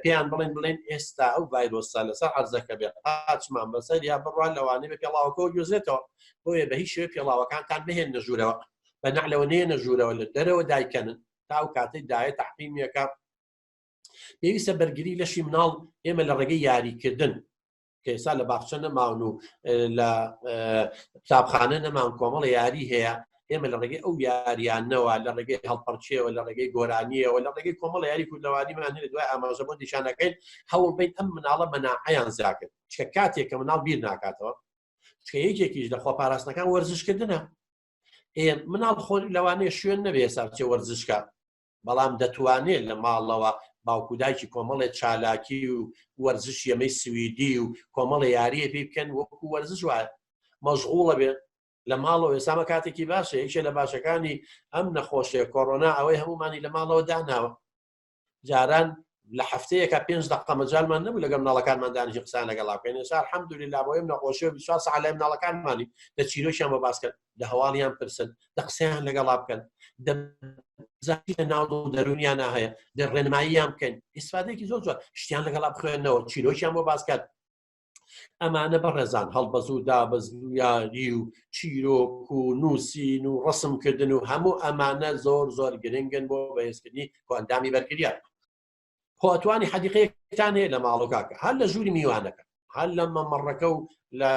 پێیان بڵێن ئێستا ئەو ڤایرۆسە لەسەر عەرزەکە بێ قاچمان بەسەر یا بڕوان لەوانێ بە پێڵاوەکەەوە گوێزێتەوە بۆیە بە هیچ شوێ پێڵاوەکانتان بهێن نەژوورەوە بە نەعلەوە نێ نەژوورەوە لە دەرەوە دایکەنن تا ئەو کاتەی دایە تەحقیمیەکە پێویستە بەرگری لەشی مناڵ ئێمە لە ڕێگەی یاریکردن کە ئێستا لە باخچە نەماون و لە قوتابخانە نەماون کۆمەڵ یاری هەیە ئێمە لە ڕێگەی ئەو یاریانەوە لە ڕێگەی هەڵپەرچیەوە لە ڕێگەی گۆرانیەوە لە ڕێگەی کۆمەڵ یاری کوردەوانیمان هەیە دوای ئاماژە بۆ نیشانەکەین هەوڵ بین ئەم مناڵە مەناعەیان زیاکرد چکە کاتێک کە مناڵ بیر ناکاتەوە چکە یەکێکیش لە خۆپاراستنەکان وەرزشکردنە مناڵ خۆی لەوانەیە شوێن نەبێ ئێستا بچێ وەرزشکە بەڵام دەتوانێت لە ماڵەوە باوکودایکی کۆمەڵێک چالاکی و وەرزش یەمەی سویدی و کۆمەڵی یاریە پێ بکەن وەکو وەرزش وایە مەشغوڵە بێت لە ماڵەوە ئێسامە کاتێکی باشە یەکێ لە باشەکانی ئەم نەخۆشیە کۆڕۆنا ئەوەی هەمومانی لە ماڵەوە داناوە جاران لە هەفتەیەکە 5 دقیقە مەجالمان نەبوو لەگەڵ مناڵەکانمان دانیشت قسان لەگەڵا بکەین ئێستا الحەمدولillah بۆ ئێم نەخۆشیە 24 ساعت لای مناڵەکانمانی دە چیرۆکیان بە باس کرد دە هەواڵیان پرسن دە قسەیان لەگەڵا بکەن زانینە ناو دەرونیان هەیە دە ڕێنماییان بکەن ئیسفادەیەکی زۆر جوان شتیان لەگەڵا بخوێنەوە چیرۆکیان بۆ باس کرد ئەمانە بەڕێزان هەڵبەزوو دابەزیاری و چیرۆک و نووسین و ڕسمکردن و هەموو ئەمانە زۆر زۆر گرنگن بۆ بەهێزکردنی کۆئەندامی بەرگریان خۆتوانی حەدیقەیەکتان هەیە لە ماڵۆکاکە هەر لە ژووری میوانەکە هەر لە مەمەڕەکە و لە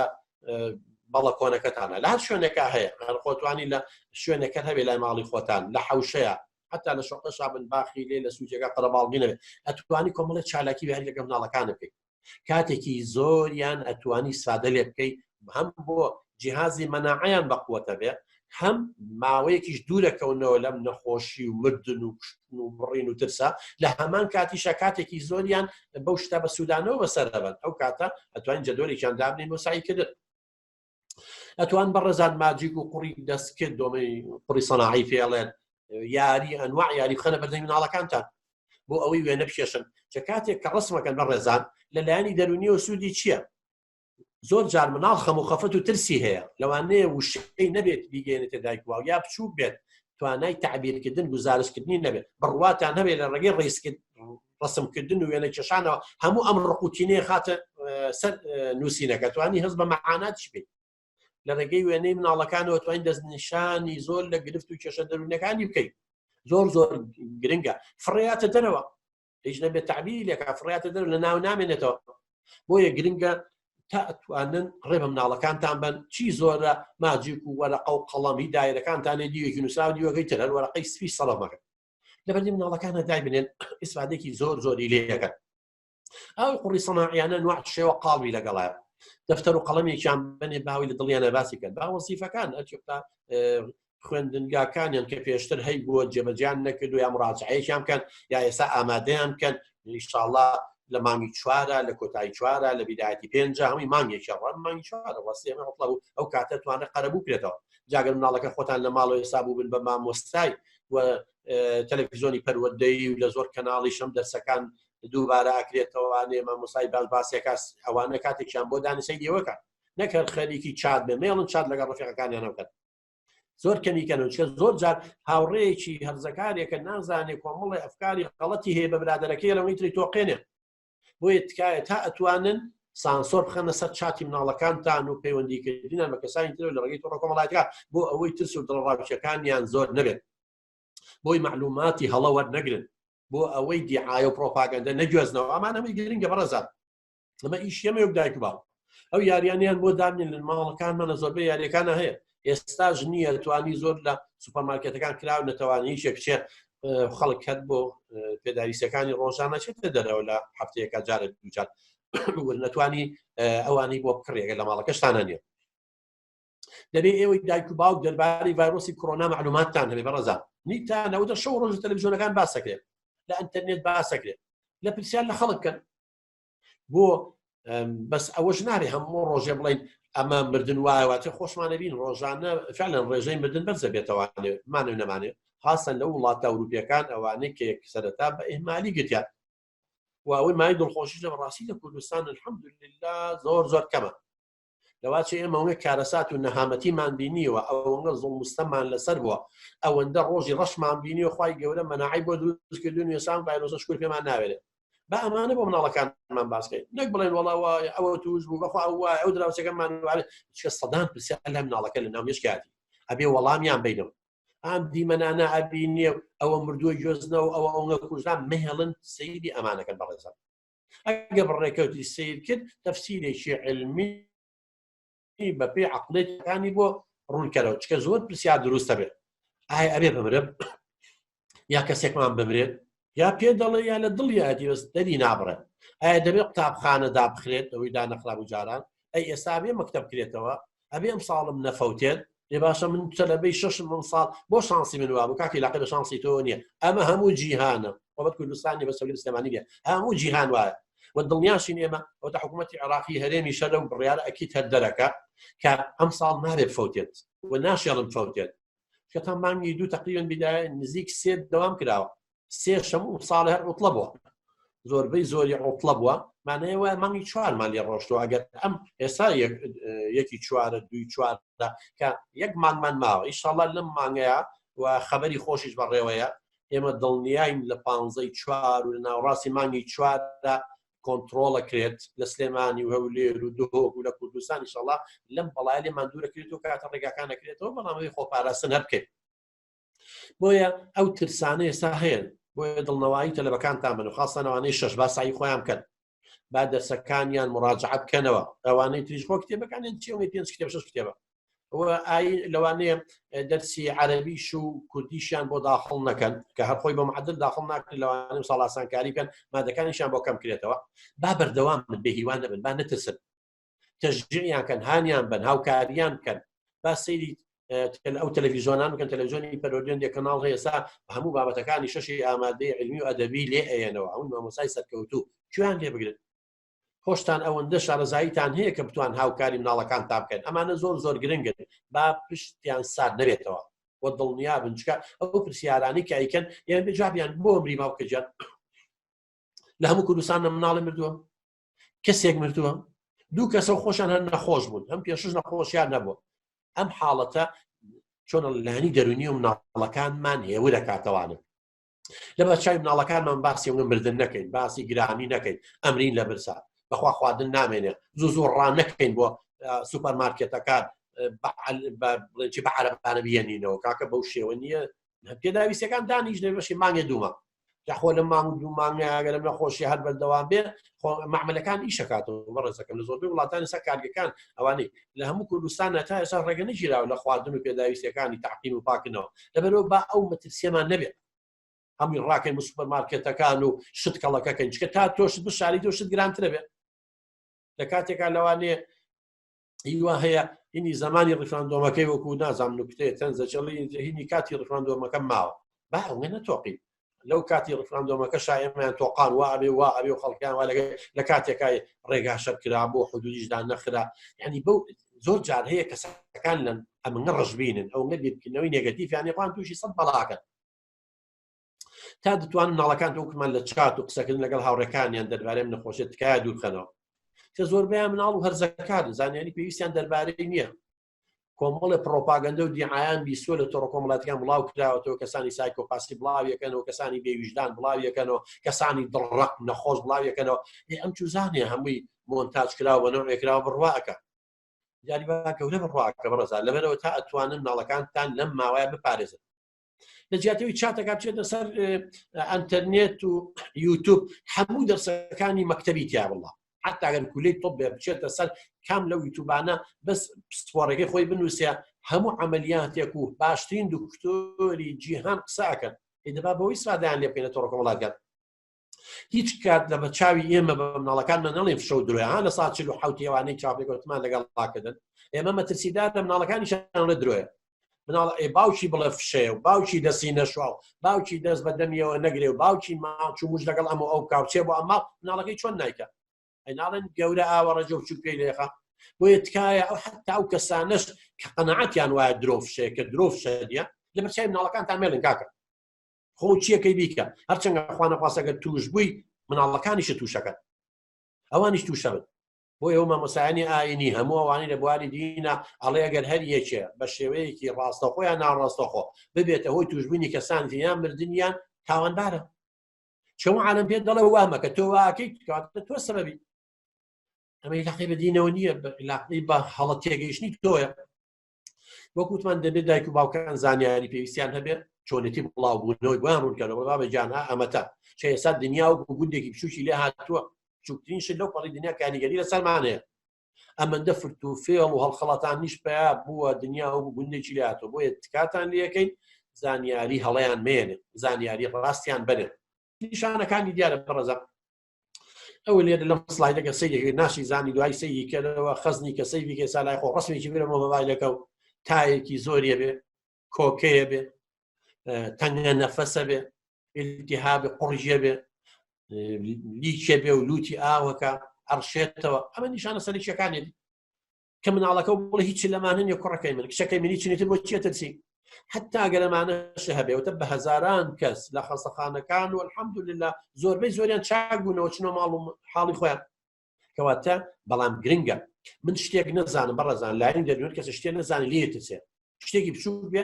بەڵەکۆنەکەتانە لە هەر شوێنێکە هەیە هەر خۆتوانی لە شوێنەکەت هەبێ لای ماڵی خۆتان لە حەوشەیە حتا لە شوقە شابن باخی لێ لە سوچێکە قەرەباڵغی نەبێت ئەتوانی کۆمەڵێک چالاکی بەهەر لەگەڵ مناڵەکانە بکەیت کاتێکی زۆریان ئەتوانی سادە لێ بکەیت هەم بۆ جیهازی مەناعەیان بەقووەتە بێ هەم ماوەیەکیش دوورەکەونەوە لەم نەخۆشی و مردن و کوشتن و بڕین و ترسا لە هەمان کاتیشە کاتێکی زۆریان بەو شتە بە سوودانەوە بەسەردەبن ئەو کاتە ئەتوانین جەدۆلێکیان دابنین بۆ سایکردن ئەتوان بەڕێزان ماجیک و قوڕی دەستکرد دۆمەی قوڕی سەناعی فێڵێن یاری ئەنواع یاری بخەنە بەردەمی مناڵەکانتان بۆ ئەوەی وێنە بکێشن چە کاتێک کە ڕسمەکەن بەڕێزان لەلایەنی دەرونی و سوودی چییە؟ زۆر جار مناڵ خەم و خەفەت و ترسی هەیە لەوانەیە وشەی نەبێت بیگەێنێتە دایکواو یا بچوو بێت توانای تعبیرکردن گزارشکردنی نەبێت بڕواتان هەبێت لە ڕێگەی ڕسمکردن و وێنە کێشانەوە هەموو ئەم ڕقوتینەیە خاتە سەر نووسینەکە توانی هەست بە مەعاناتی بێت لە ڕێگەی وێنەی مناڵەکانەوە توانین دەستنیشانی زۆر لە گرفت و کێشە دەرونەکانی بکەیت زۆر زۆر گرنگە فڕێاتە دەرەوە هیچ نەبێت تعبیری لێکە فڕێاتە دەرەوە لە ناو نامێنێتەوە بۆیە گرنگە تا ئەتوانن ڕێ بە مناڵەکانتان بن چی زۆرە ماجیک و وەرەقە و قەڵەمی دایرەکانتانێ دیوێکی نووسراو دیوەکەی تر هەر وەرەقەی سپی سەڵەمەکە لەبەردی مناڵەکانە دای بنێن ئیسفادێکی زۆر زۆری لێەکەن ئەو قوڕی سەناعیانە نوع شێوە قاڵی لەگەڵایە دەفتەر و قەڵەمێکیان بنێ باوی لە دڵیانە باسی کرد با وەزیفەکان ئەچێکتا خوێندنگاکانیان کە پێشتر هەی بووە جێبەجیان نەکرد و یا مڕاجعەیەکیان بکەن یا ئێستا ئامادەیان بکەن ئینشاءڵڵا لە مانگی چوارە لە کۆتایی چوارە لە بیدایەتی پێنج هەمووی مانگێکی مانگی چوارە وەسێمە هەڵڵە بوو ئەو کاتە توانێت قەرەبوو کرێتەوە جاگەر مناڵەکە خۆتان لە ماڵەوە حساب بوو بن بە مامۆستای و تەلەڤیزۆنی پەروەردەیی و لە زۆر کەناڵی شەم دەرسەکان دووبارە ئاکرێتەوەوانێ مامۆسای باسێکا ئەوانە کاتێکیان بۆ دانیسەی دێوەکە نەکەر خەریکی چات بێ مێڵن چات لەگەڵ ڕفیقەکانیانەوەکەن زۆر کەمیکەنەوەچکە زۆر جار هاوڕێیەکی هەرزەکارێکە نازانێ کۆمەڵی ئەفکاری غەڵەتی هەیە بە برادەرەکەی لەوەی تری تۆقێنێ بۆیە تکایە تا ئەتوانن سانسۆر بخەنە سەر چاتی مناڵەکانتان و پەیوەندیکردنیان بە کەسانی تر لە ڕێگەی تۆڕە کۆمەڵایەتەکە بۆ ئەوەی ترس و دڵڕاوچەکانیان زۆر نەبێت بۆی معلوماتی هەڵە وەرنەگرن بۆ ئەوەی دیعایە و پرۆپاگەندە نەگوێزنەوە ئەمان هەمووی گرنگە بەڕێزان ئەمە ئیشەمە و دایک و باو ئەو یاریانیان بۆ دامنێن لە ماڵەکانمانە زۆربەی یاریەکانە هەیە ئێستاژ نییە توانی زۆر لە سوپەرمارکێتەکان کراو نەتەوانی شێکچێ خەڵک هەت بۆ پێداویستەکانی ڕۆژانە چێتە دەرەوە لە هەفتەیەکە جارێک دوجار نەتوانی ئەوانەی بۆ بکڕێگە لە ماڵەکەشتانە نیە دەبێ ئێوەی دایک و باوک دەربارەی ڤایرۆسی کۆرۆنا معلوماتتان هەبێ بەڕێزان نیتان ئەوەدە شەو ڕۆژ تەلەڤیزۆنەکان باسەکرێت لە ئینتەرنێت باسەکرێت لە پرسیار لە خەڵککەن بۆ بەس ئەوەش نارێ هەموو ڕۆژێ بڵین ئەمە مردن وایەواتە خۆشمانە بین ڕۆژانە فعلەن ڕێژەی مردن بەرزە بێتەوانێ مانە نەمانێ خاصن لە وڵاتە ئەوروپیەکان ئەوانەی کە سەرەتا بە ئێمالی گرتیان و ئەوەی مای دڵخۆشیش لە بەڕاستی لە کوردستان الحەمدولله زۆر کەمە لەواچە ئێمە ئەوەی کارەسات و نەهامەتیمان بینیوە ئەوەنگە زوڵمستەمان لەسەر بووە ئەوەندە ڕۆژی ڕەشمان بینیوە خوای گەورە مەناعی بۆ دروستکردن ێسان ڤایرۆسە شکور پێمان ناوێت با ئەمانە بۆ مناڵەکانمان باسکەین نەک بڵێن وەڵاوە ئەوە توش بوو بەخوا ئەوە ئەو دراوسەکەمان چکە سەدان پرسیار لە مناڵەکە لە ناو مێشکاتی ئەبێ وەڵامیان بینەوە ئەم دیمەنانە ئەبینێ ئەوە مردووی گوێزنەوە ئەوە ئەوە کوژان مهێڵن سەیری ئەمانەکەن بەڕێزان ئەگە بڕێکەوتی سیر کرد تەفسیرێکی علمی بە پێی عەقڵێتەکانی بۆ ڕوونکەرەوە چکە زۆر پرسیار دروستە بێت ئایا ئەبێ بمرم یا کەسێکمان بمرێت یا پێ دەڵێ یا لە دڵ یادی بەس دەری نابڕێت ئایا دەبێت قوتابخانە دابخرێت ئەوەی دانەخراب و جاران ئەی ئێستا بێ مەکتەب کرێتەوە ئەبێ ئەم ساڵم نەفەوتێت لێ باشە من تەلەبەی 6 ساڵ بۆ شانسی من وابوو کاکی لاقی بە شانسی تۆ نییە ئەمە هەموو جیهانە وەبەت کوردستانی بە سەوری سلێمانی بێ هەموو جیهان وایە و دڵنیاشین ئێمە ئەوتە حکوومەتی عێراقی هەرێمی شەرە و بڕیارە ئەکید هەر دەرەکە کە ئەم ساڵ نابێت فەوتێت و ناشێڵم فەوتێت کە تا مانگی دوو تقریباً بیدایە نزیک 3 دەوام کراوە 3 شەموو ساڵی هەر عوتڵە بووە زۆربەی زۆری عوتڵە بووە مانەیەوە مانگی 4مان لێ ڕۆشتەوە ئەگەر ئەم ئێستا یەکی چوارە دوی چواردا کە یەک مانگمان ماوە ئیشەڵڵا لەم مانگەیە و خەبەری خۆشیش بەڕێوەیە ئێمە دڵنیاین لە 15 چوار و لە ناوڕاستی مانگی چواردا کۆنتڕۆڵەکرێت لە سلێمانی و هەولێر و دهۆک و لە کوردستان ئیشەڵڵا لەم بەڵای لێمان دوورەکرێتەوە کاتە ڕێگاکانەکرێتەوە بەڵامەوەی خۆپاراستن هەر بکەین بۆیە ئەو ترسانە ئێستا هەیە بۆیە دڵنەوایی تەلەبەکانتان بن و خاستانەوانەی 6 باسایی خۆیان بکەن با دەرسەکانیان مراجعە بکەنەوە ئەوانەی تریش خۆ کتێبەکانیان چێڵی 5 کتێب 6 کتێبە ئای لەوانەیە دەرسی عەرەبیش و کوردیشیان بۆ داخڵ نەکەن کە هەر خۆی بە معدل داخڵ ناکرێت لەوانەیە ساڵ ئاسانکاری بکەن مادەکانیشیان بۆ کەم کرێتەوە با بەردەوام من بێهیوان نەبن با نەترسن تەشجیعیان کەن هانیان بن هاوکاریان بکەن با سەیری ئەو تەلەڤیزۆنان بکەن تەلەڤیزۆنی پەروەردەیان کەناڵ هەیە ئێستا هەموو بابەتەکانی شەشی ئامادەی علمی و ئەدەبی لێ ئەێنەوە هەموو مامۆسای سەرکەوتوو کوێیان لێ بگرن خۆشتان ئەوەندە شارەزاییتان هەیە کە بتوان هاوکاری مناڵەکان تا بکەن ئەمانە زۆر گرنگن با پشتیان سار نەبێتەوە بۆ دڵنیا بن چکە ئەو پرسیارانی کە ئەیکەن یان بێجابیان بۆ ئەمری ماوکەجان لە هەموو کوردستانە مناڵی مردووە کەسێک مردووە دوو کەسە خۆشیان هەر نەخۆش بوون ئەم پێشش نەخۆشیان نەبووە ئەم حاڵەتە چۆنە لانی دەرونی و مناڵەکانمان هێوە دەکاتەوانن لە بەچای مناڵەکانمان باسی ئەوە مردن نەکەین باسی گرانی نەکەین ئەمرین لە برسا بەخوا خواردن نامێنێ زوو ڕان نەکەین بۆ سوپەرمارکێتەکان بڵێنی بە عەرەبانە بیێنینەوە کاکە بەو شێوە نییە پێداویستەکان دانیش نەبەشی مانگێ دوومە خۆ لە مانگ دوو مانگە ئەگەرم نەخۆشی هەر بەردەوام بێ معاملەکان ئیشەکاتەوە بەڕێزەکەم لە زۆربەی وڵاتانی سەر کارگەکان ئەوانەی لە هەموو کوردستانە تا ئێستا ڕێگە نەگیراوە لە خواردن و پێداویستەکانی تەعقیم و پاکردنەوە لەبەرەوە با ئەو مەترسیەمان نەبێت هەمووی ڕاکەین بە سوپەرمارکێتەکان و شت کەڵەکەکەین چکە تا تۆشت بشاری تۆشت گرانترە بێت لە کاتێکا لەوانەیە هیوا هەیە هینی زمانی ڕیفراندۆمەکەی وەکو نازام نوکتەیە تەنزەچەڵی هینی کاتی ڕیفراندۆمەکەم ماوە با ئەوە نەتۆقین لەو کاتی ڕفراندۆمەکە شایەمان تۆقان وابێ وابێ و خەڵکیان وا لە کاتێکای ڕێگا شەرکرا بۆ حدودیشدان نەخرا یعنی بەو زۆر جار هەیە کەسەکان لەن ئەمەنگە ڕژبینن ئەو نەبیکردنەوەی نێگەتیڤیان ێپان تووشی سەد بەڵاکەن تا دەتوانن مناڵەکان وەکمان لە چات و قسەکردن لەگەڵ هاوڕێکانیان دەربارەی نەخۆشیێت تکایە دوورخەنەوە کە زۆربیان مناڵ و هەرزەکان زانیاری پێویستیان دەربارەی نییە کۆمەڵی پرۆپاگەندە و دیعایان بیسوە لە تۆڕە کۆمەڵاتیان بڵاو کراوەتەوە کەسانی سایکۆپاسی بڵاویەکەنەوە کەسانی بێویژدان بڵاویەکەنەوە کەسانی دڕق نەخۆش بڵاویەکەنەوە ئەم چوزانێ هەمووی مۆنتاژ کراوە بە نەوەیەکراوە بڕواکە دیاری با گەورە بڕواکە بەڕێزان لەبەرەوە تا ئەتوانن مناڵەکانتان لەم ماوەیە بپارێزن لە جیاتەوەی چاتەکە بچێتە سەر ئەنتەرنێت و یوتیوب هەموو دەرسەکانی مەکتەبی تیا بڵا حتى ئەگەر کولەی تۆپ بێ بچێتە سەر کام لەو یوتیوبانە بەس پسپۆڕەکەی خۆی بنووسە هەموو عەمەلیاتێک و باشترین دکتۆری جیهان قسە ئەکەن دەبا بەوەی سادایان لێ بکەینە تۆڕە کۆمەڵاتیان هیچ کات لە بە چاوی ئێمە بە مناڵەکانمان نەڵێن فشە و درۆیە ها لە ساڵ 47 ئەوانەی چاپێکوتمان لەگەڵاکردن ئێمە مەترسیدار لە مناڵەکانیشان لە درۆیە مناڵ باوکی بڵێ فشەیە و باوکی دەستی نەشواو باوکی دەست بە دەمیەوە نەگرێ و باوکی ماچوو موش لەگەڵ ئەمە ئەو کاوچێ بۆ ئەماڵ مناڵەکەی چۆن نایکە ئەیناڵێن گەورە ئاوەڕەجە و چوو پێی لێخە بۆیە تکایە ئەو حتا ئەو کەسانەش کە قەنەعەتیان وایە درۆ فشەیە کە درۆ فشەیە لە بەرچاوی مناڵەکانتان مێڵن کاکە خۆ چیەکەی بیکە هەرچەندە خوا نەخواستە ئەگەر توش بووی مناڵەکانیشە تووشەکەن ئەوانیش تووشە بن بۆ ئێوە مامۆسایانی ئاینی هەموو ئەوانەی لە بواری دینە ئەڵێ ئەگەر هەر یەکێ بە شێوەیەکی ڕاستەخۆیان ناڕاستەخۆ ببێتە هۆی توشبوونی کەسان یان مردنیان تاوانبارە چەموو عالەم پێت دەڵێ وامە کە تۆ واکەیت کاتە تۆ سەبەبی ئەمە علاقەی بە دینەوە نییە علاقەی بە هەڵە تێگەیشتنی تۆیە وەکوتمان دەبێت دایک و باوکان زانیاری پێویستیان هەبێت چۆنێتی بڵاوبوونەوەی بۆیان ڕوونکەنەوە بابە گیانها ئەمەتە چ ئێستا دنیا و گوندێکی بچووکی لێ هاتووە بچووکترین شت لەو پەڕی دنیا کاریگەری لەسەرمانەیە ئەمەندە فرت و فێڵ و هەڵخەڵەتان نیش پێیا بووە دنیا و گوندێکی لێ هاتووە بۆیە تکاتان لەکەین زانیاری هەڵەیان مێنێ زانیاری ڕاستیان بنێ نیشانەکانی دیارە بەڕێزە ئەو لێرە لەم سلایدەکە سەیەکی ناشی زانی دوای سەیی کردەوە خەزنی کە سەیوی کە سالای خۆ ڕسمێکی بێرەوە مۆبایلەکە و تایەکی زۆریە بێ کۆکەیە بێ تەنگە نەفەسە بێ التیهابی قوڕژێ بێ لیکێ بێ و لوتی ئاوەکە ئەڕشێتەوە ئەمە نیشانە سەرچیەکانێتی کە مناڵەکە بڵێ هیچ لەمانە نیە کوڕەکەی من کچەکەی منی چنێتر بۆ چیە ترسی حتا گەلەمانەش هەبێتە بە هەزاران کەس لە خەستەخانەکان و الحەمدولله زۆربەی زۆریان چاک بوونەوە چنەوە ماڵ و حاڵی خۆیان کەواتە بەڵام گرنگە من شتێک نەزانم بەڕێزان لایەن دەدوێت کەس شتێک نەزانێت لێ ترسێ شتێکی بچوو بێ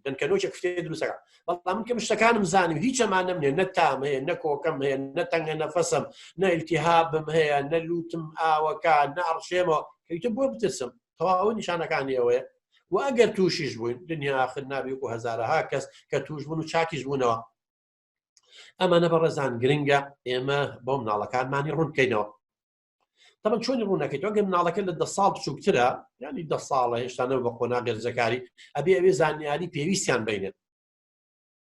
دەنکەنۆکێک شتێ دروستەکە بەڵام من کە شتەکانم زانم هیچ ئەمانەم نیە نە تام هەیە نە کۆکەم هەیە نە تەنگە نەفەسم نە ئیلتیهابم هەیە نە لوتم ئاوەکە نە ئەڕشێمەوە کەیتە بۆ بترسم تەواو نیشانەکانی ئەوەیە و ئەگەر تووشیش بووین دنیا آخر نابی و هەزارەها کەس کە توش بوون و چاکیش بوونەوە ئەمانە بەڕێزان گرنگە ئێمە بۆ مناڵەکانمانی ڕوونکەینەوە طبعا چۆنی ڕوونەکەیت ئەگەر مناڵەکە لە 10 ساڵ بچووکترە ینی 10 ساڵە هێشتانەوە بە قۆنا گەرجەکاری ئەبێ زانیاری پێویستیان بینێت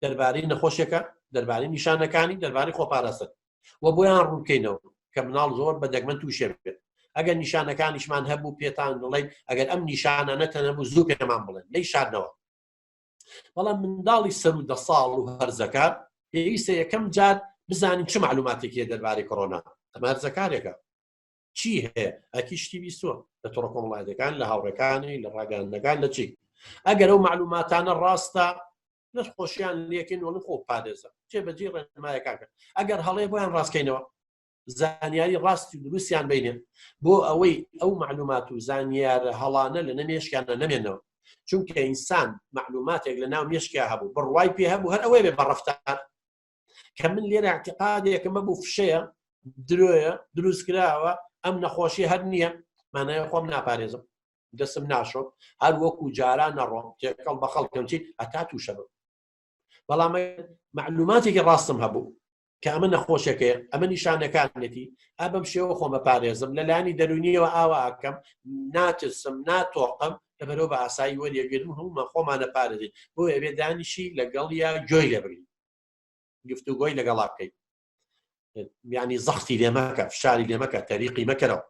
دەربارەی نەخۆشیەکە دەربارەی نیشانەکانی دەربارەی خۆپاراستن و بۆیان ڕوونکەینەوە کە مناڵ زۆر بە دەگمەن تووشێ بێت ئەگەر نیشانەکانیشمان هەبوو پێتان دەڵێن ئەگەر ئەم نیشانانەتە نەبوو زوو پێمان بڵێن لەی شاردنەوە بەڵام منداڵی سەر و 10 ساڵ و هەرزەکە پێویستە یەکەم جار بزانین چه معلوماتێکیە دەربارەی کۆڕۆنا ئەمە هەرزەکارێکە چی هەیە ئەکی شتی بیستووە لە تۆڕە کۆمەڵایەتەکان لە هاوڕێکانی لە ڕاگەاندنەکان لە چی ئەگەر ئەو معلوماتانە ڕاستە نەخۆشیان لێکن وڵی خۆ پادێزە جێبەجێ ڕێنمایە کاکە ئەگەر هەڵەیە بۆیان ڕاستکەینەوە زانیاری ڕاستی و دروستیان بینێن بۆ ئەوەی ئەو معلومات و زانیارە هەڵانە لە نەمێشکیانە نەمێنەوە چونکە ئینسان معلوماتێک لە ناو مێشکیا هەبوو بڕوای پێ هەبوو هەر ئەوەی بێ بەڕەفتار کە من لێرە اعتقادێکمە بوو فشەیە درۆیە دروستکراوە ئەم نەخۆشی هەر نییە مانایە خۆم ناپارێزم دەسم ناشۆ هەر وەکو جاران نەڕۆم تێکەڵ بە خەڵکم چی ئەتا تووشە بم بەڵام معلوماتێکی ڕاستم هەبوو کە ئەمە نەخۆشەکەیە ئەمە نیشانەکانێتی ئابم شێوە خۆمە پارێزم لەلایانی دەرونیەوە ئاوا ئاکەم ناترسم ناتۆقم لەبەرەوە بە ئاسایی وەریەگەرم هەمومان خۆمانە پارێزین بۆ ئەبێ دانیشی لەگەڵ یا گوێی لێ بگرین گفتوگۆی لەگەڵا بکەیت یعنی زەختی لێ مەکە فشاری لێ مەکە تەریقی مەکەرەوە